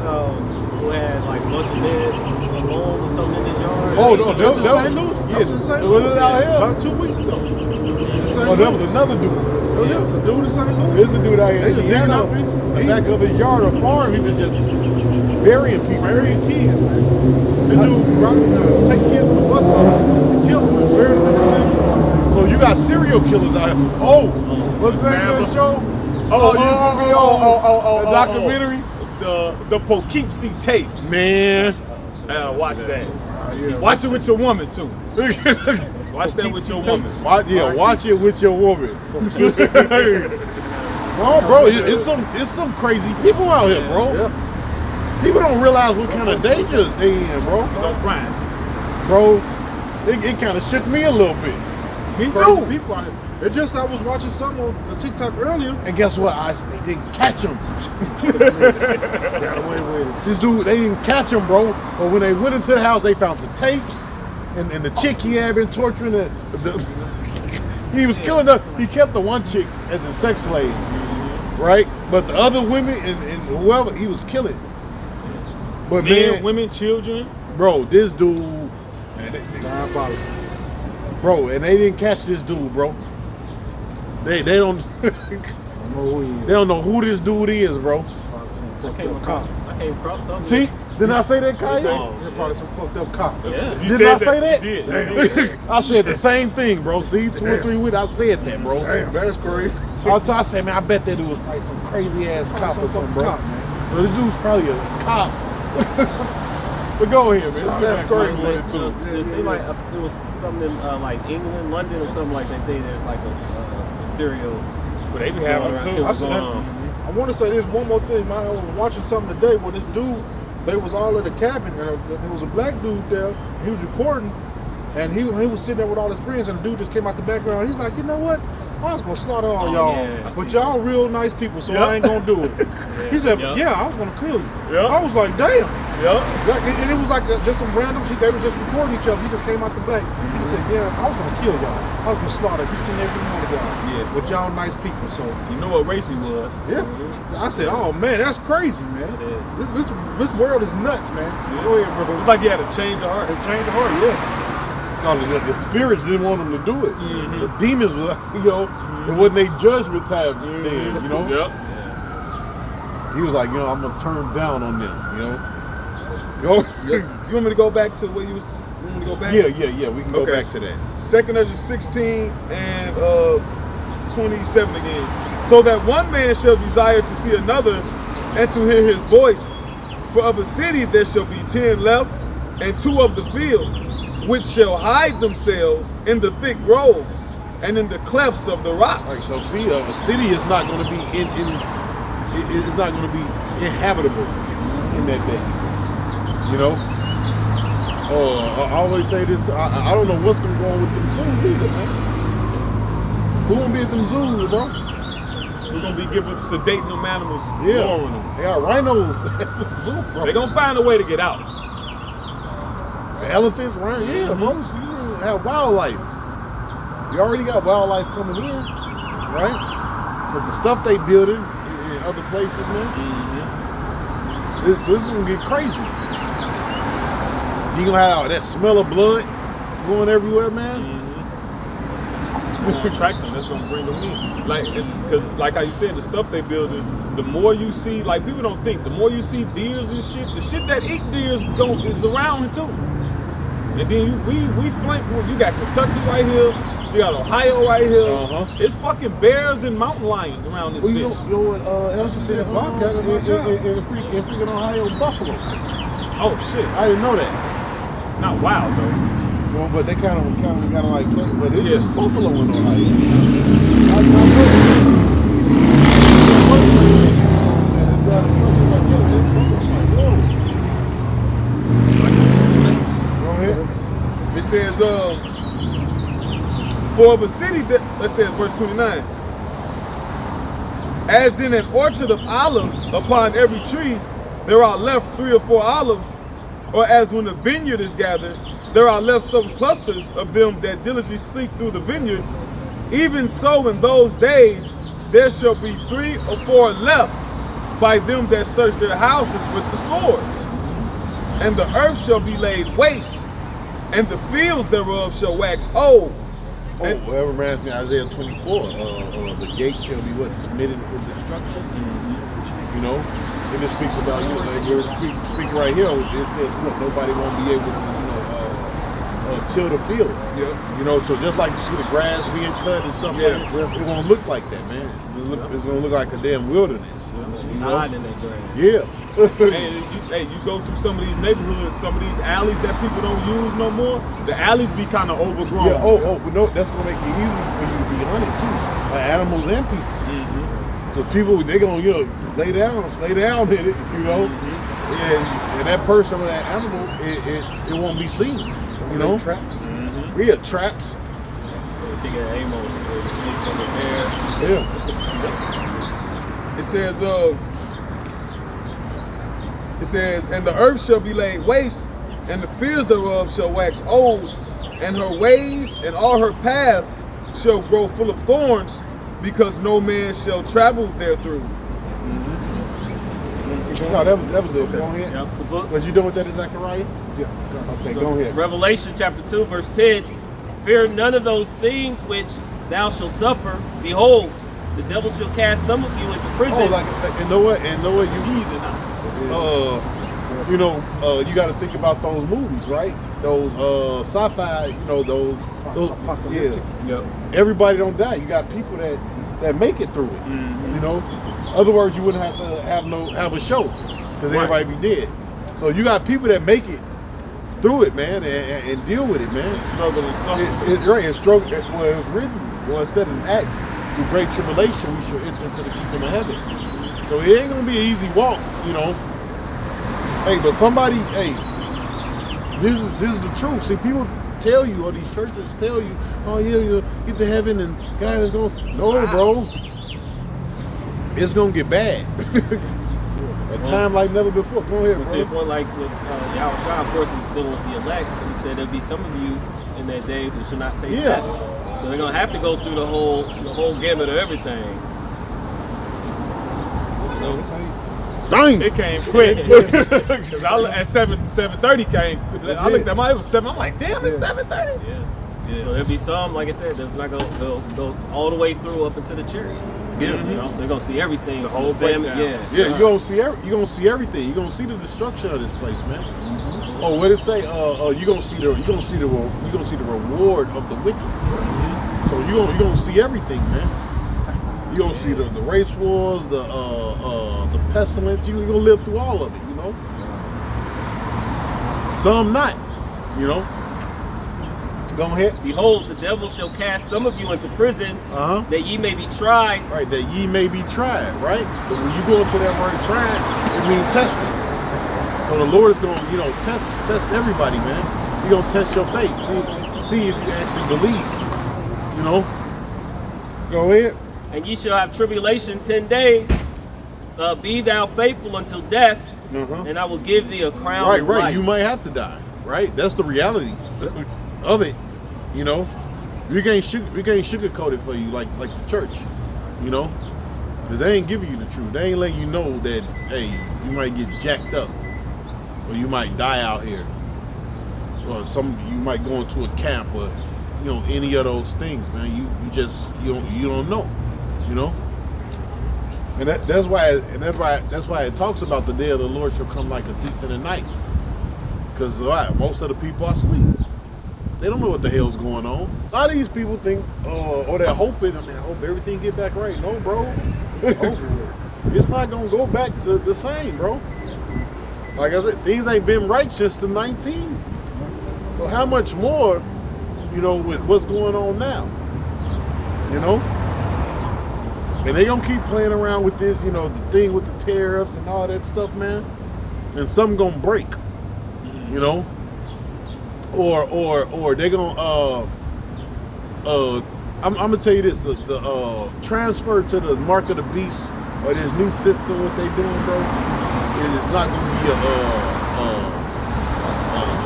who had like a bunch of dead bones or something in his yard. Oh, no, that was in St. Louis. Yeah, was it out here? About 2 weeks ago. Oh, that was another dude. Oh, yeah, it was a dude in St. Louis. There's a dude out here. They He had up the back of his yard or farm. He was just burying people. Burying kids, man. The dude take kids from the bus stop and kill them and bury them in their backyard. So you got serial killers out here. Oh, what's the name of that show? The documentary? The Poughkeepsie tapes. Man. Watch that. Watch it with your woman too. Watch that with your woman. Watch it with your woman. Oh, bro, it's some crazy people out here, bro. Yeah. People don't realize what kind of danger they in, bro. It's on Prime. Bro, it kind of shook me a little bit. Me Crazy too. people out here. It just I was watching something on TikTok earlier. And guess what? They didn't catch him. Got away with it. This dude, they didn't catch him, bro. But when they went into the house, they found the tapes and the chick he had been torturing. He was killing her. He kept the one chick as a sex slave, right? But the other women and whoever he was killing. But Men, man, women, children. bro, this dude, bro, and they didn't catch this dude, bro. They don't they don't know who this dude is, bro. I came across something. See, didn't I say that, Kai? They're probably some fucked up cop. You Didn't said I say that? You did. I said the same thing, bro. See, 2 or 3 weeks, I said that, bro. Damn, that's crazy. I said, man, I bet that dude was probably some crazy ass cop or something, bro. Cop, man. So this dude's probably a cop. But go ahead, man. That's crazy. It seemed like it was something in like England, London, or something like that. There's like a serial. But they be having them too. I want to say this one more thing, man. I was watching something today where this dude, they was all at the cabin, and there was a black dude there. He was recording, and he was sitting there with all his friends, and the dude just came out the background. He's like, you know what? I was gonna slaughter all y'all, yeah. but y'all real nice people, so I ain't gonna do it. He said, yeah, I was gonna kill you. Yeah. I was like, damn. Yeah. And it was like just some random shit. They were just recording each other. He just came out the back. He just said, yeah, I was gonna kill y'all. I was gonna slaughter each and every one of y'all. Yeah. But y'all nice people, so You know what race he was? yeah. I said, oh man, that's crazy, man. It This world is nuts, man. Yeah. Go ahead, brother. It's like he had a change of heart. They changed the heart, yeah. No, the spirits didn't want him to do it. The demons was, it wasn't their judgment time then, you know? Yep. He was like, I'm gonna turn down on them, you know? You want me to go back to where you was? You want me to go back? Yeah. We can go Okay. back to that. 2nd Ezra 16 and 27 again. So that one man shall desire to see another and to hear his voice. For of a city there shall be 10 left, and 2 of the field, which shall hide themselves in the thick groves and in the clefts of the rocks. Right, so see, a city is not going to be it's not going to be inhabitable in that day. You know. I always say this. I don't know what's going to go on with them zoos either, man. Who gonna be at them zoos, bro? We're gonna be sedating them animals, Yeah, lowering them. they got rhinos at the zoo, bro. They're gonna find a way to get out. Elephants, right? Yeah, bro. You have wildlife. You already got wildlife coming in, right? Because the stuff they building in other places, man. So it's gonna get crazy. You gonna have that smell of blood going everywhere, man. We're gonna attract them. That's gonna bring them in. Because like how you said, the stuff they building, the more you see, like people don't think, the more you see deers and shit, the shit that eat deers is around too. And then we flank. You got Kentucky right here. You got Ohio right here. It's fucking bears and mountain lions around this bitch. You know what else said? Bobcat in my job. In freaking Ohio, buffalo. Oh shit! I didn't know that. Not wild though. Well, but they kind of like, but it's Yeah. buffalo in Ohio. I know. Go ahead. It says, for of a city that, let's say verse 29, as in an orchard of olives upon every tree, there are left 3 or 4 olives, or as when a vineyard is gathered, there are left some clusters of them that diligently seek through the vineyard. Even so in those days, there shall be 3 or 4 left by them that search their houses with the sword. And the earth shall be laid waste, and the fields thereof shall wax old. And That reminds me of Isaiah 24. The gates shall be smitten with destruction. You know, and it speaks about like you're speaking right here. It says nobody won't be able to till the field. yeah, You know, so just like you see the grass being cut and stuff Yeah. like that, it won't look like that, man. It's gonna look like a damn wilderness. You know? hiding in that grass. Yeah. hey, you go through some of these neighborhoods, some of these alleys that people don't use no more. The alleys be kind of overgrown. Yeah. But no, that's gonna make it easy for you to be hunted too, by animals and people. So people, they gonna lay down in it, and that person or that animal, it won't be seen. You know, traps. Yeah, traps. Think of Amos from the air. Yeah. It says, and the earth shall be laid waste, and the fears thereof shall wax old, and her ways and all her paths shall grow full of thorns, because no man shall travel therethrough. No, that was it. Go ahead. Yep, the book. Was you done with that, Zechariah? Yeah. Okay, So, go ahead. Revelation chapter 2, verse 10. Fear none of those things which thou shalt suffer. Behold, the devil shall cast some of you into prison. Oh, and know what you got to think about those movies, right? Those sci-fi, those Apocalyptic. yeah. Everybody don't die. You got people that make it through it. Other words, you wouldn't have to have a show because everybody be dead. So you got people that make it through it, man, and deal with it, man. Struggle and suffer. Right, and struggle. Well, it was written. Well, instead of Acts, through great tribulation, we shall enter into the kingdom of heaven. So it ain't gonna be an easy walk, Hey, but somebody, this is the truth. See, people tell you, or these churches tell you, oh yeah, get to heaven and God is going. No, bro, it's gonna get bad. A time like never before. Go ahead, To the point, like with Yahushua, of course, he's dealing with the elect. He said there'll be some of you in that day who shall not taste death. So they're gonna have to go through the whole gamut of everything. Dang. It came quick. Because at 7:30 came. I looked at it was 7. I'm like, damn, it's 7:30. Yeah. So there'll be some, like I said, that's not gonna go all the way through up into the chariots. Yeah. So you're gonna see everything. The whole family. breakdown. Yeah, you're gonna see everything. You're gonna see the destruction of this place, man. Oh, what did it say? You're gonna see the reward of the wicked. So you're gonna see everything, man. You're gonna see the race wars, the pestilence. You're gonna live through all of it, Some not, Go ahead. Behold, the devil shall cast some of you into prison, that ye may be tried. Right, that ye may be tried, right? But when you go into that word tried, it means tested. So the Lord is going to, test everybody, man. He's going to test your faith. See if you actually believe, Go ahead. And ye shall have tribulation 10 days. Be thou faithful until death, and I will give thee a crown of life. You might have to die, right? That's the reality of it, We can't sugarcoat it for you like the church, because they ain't giving you the truth. They ain't letting you know that, hey, you might get jacked up, or you might die out here, or you might go into a camp, or any of those things, man. You don't know, and that's why it talks about the day of the Lord shall come like a thief in the night, because most of the people are asleep. They don't know what the hell's going on. A lot of these people think, or they're hoping, I hope everything get back right. No, bro. It's over with. It's not going to go back to the same, bro. Like I said, things ain't been right since the 19. So how much more, with what's going on now? And they going to keep playing around with this, the thing with the tariffs and all that stuff, man. And something going to break, Or they're gonna I'm gonna tell you this, the transfer to the mark of the beast, or this new system, what they doing, bro, is not gonna be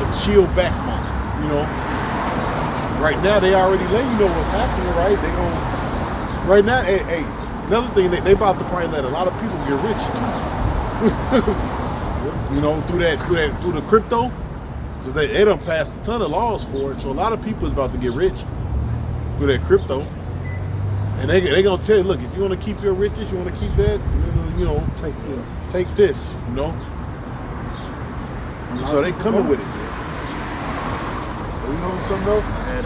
a chill back moment, Right now they already let you know what's happening, right? They gonna right now, hey, another thing, they about to probably let a lot of people get rich too. Through the crypto. They done passed a ton of laws for it, so a lot of people is about to get rich through that crypto, and they gonna tell you, look, if you want to keep your riches, you want to keep that, take this, So they coming with it. You know something else? I had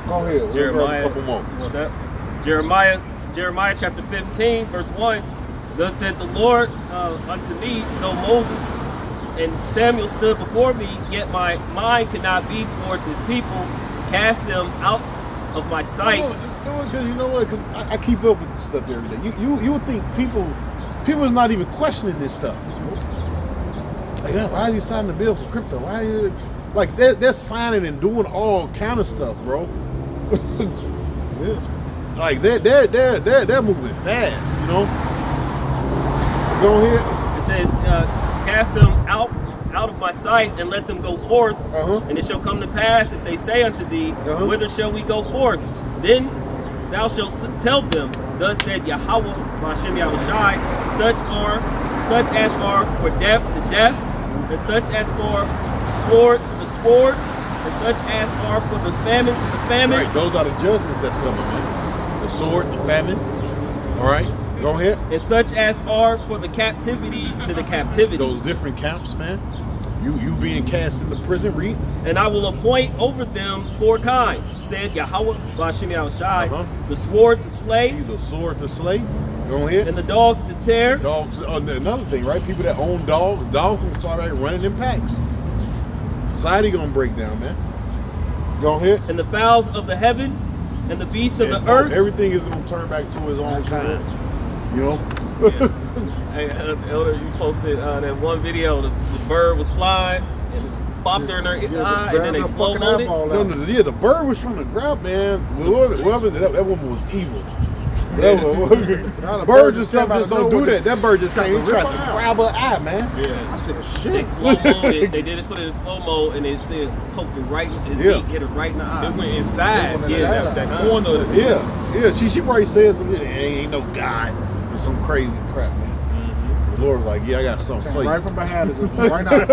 Go ahead. Jeremiah. A couple more. You want that? Jeremiah chapter 15, verse 1. Thus said the Lord unto me, though Moses and Samuel stood before me, yet my mind could not be toward this people. Cast them out of my sight. You know what? Because I keep up with this stuff every day. You would think people is not even questioning this stuff. Like, why are you signing the bill for crypto? Why are you? Like they're signing and doing all kind of stuff, bro. Like they're moving fast, you know. Go ahead. It says, cast them out of my sight and let them go forth. And it shall come to pass if they say unto thee, whither shall we go forth? Then thou shalt tell them, thus said Yahweh, Hashem Yahushai, such as are for death to death, and such as for sword to the sword, and such as are for the famine to the famine. Right, those are the judgments that's coming, man. The sword, the famine. All right, go ahead. And such as are for the captivity to the captivity. Those different camps, man. You being cast into prison, read. And I will appoint over them 4 kinds, said Yahweh, Hashem Yahushai, the sword to slay, The sword to slay. Go ahead. and the dogs to tear. Dogs, another thing, right? People that own dogs gonna start out running in packs. Society gonna break down, man. Go ahead. And the fowls of the heaven, and the beasts of the earth. Everything is gonna turn back to his own kind. You know? Hey, Elder, you posted that one video. The bird was flying and bopped her in her eye, and then they slow moed it. No, the bird was trying to grab, man. Whoever that woman was evil. Bird just don't do that. That bird just came. He tried to grab her eye, man. Yeah. I said, They shit. slow moed it. They did it, put it in slow mo, and it said poked it right. His beak hit her right in the eye. It went inside. Yeah. That corner of the Yeah. She probably said something. Ain't no God. Or some crazy crap, man. The Lord was like, yeah, I got something for you. Right from behind us, right now.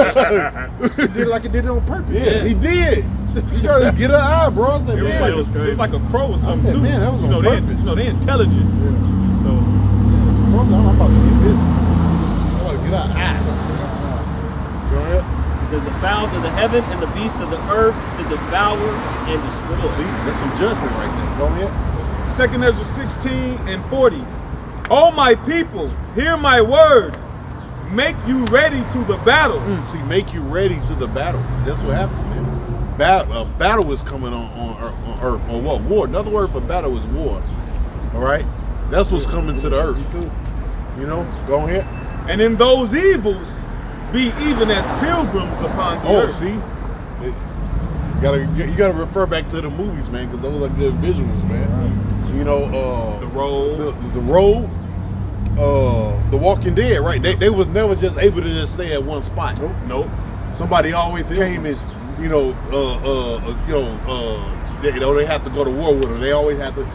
He did it like he did it on purpose. Yeah, he did. He tried to get her eye, bro. I said, It was, man, it was like a crow or something said, too. man, that was on purpose. They're intelligent. Yeah. So I'm about to get this. I'm about to get her eye. Go ahead. It says the fowls of the heaven and the beasts of the earth to devour and destroy. See, that's some judgment right there. Go ahead. 2 Ezra 16:40. O my people, hear my word. Make you ready to the battle. See, make you ready to the battle. That's what happened, man. Battle is coming on earth. Or what? War. Another word for battle is war. All right? That's what's coming to the earth. You know? Go ahead. And in those evils, be even as pilgrims upon the earth. See? You gotta refer back to the movies, man, because those are good visuals, man. You know, The road. The road. The Walking Dead, right? They was never just able to just stay at one spot. Nope. Somebody always came and, they have to go to war with them. They always have to.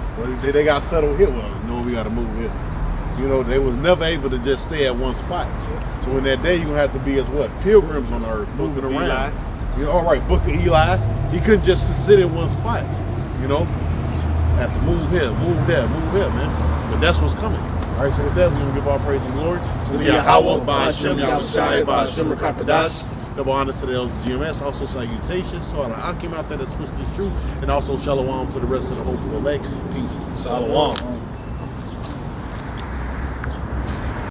They got settled here. Well, no, we got to move here. You know, they was never able to just stay at one spot. So in that day, you gonna have to be as what? Pilgrims on the earth, moving around. Eli. You know, all right, Book of Eli. He couldn't just sit in one spot. You know, have to move here, move there, move here, man. But that's what's coming. All right, so with that, we're going to give all praise and glory to Yahweh, by Hashem Yahushai, by Hashem Rakakadash. Double honors to the elders GMS. Also salutations to all the Akim out there that switched this truth. And also shalom to the rest of the whole elect. Peace. Shalom.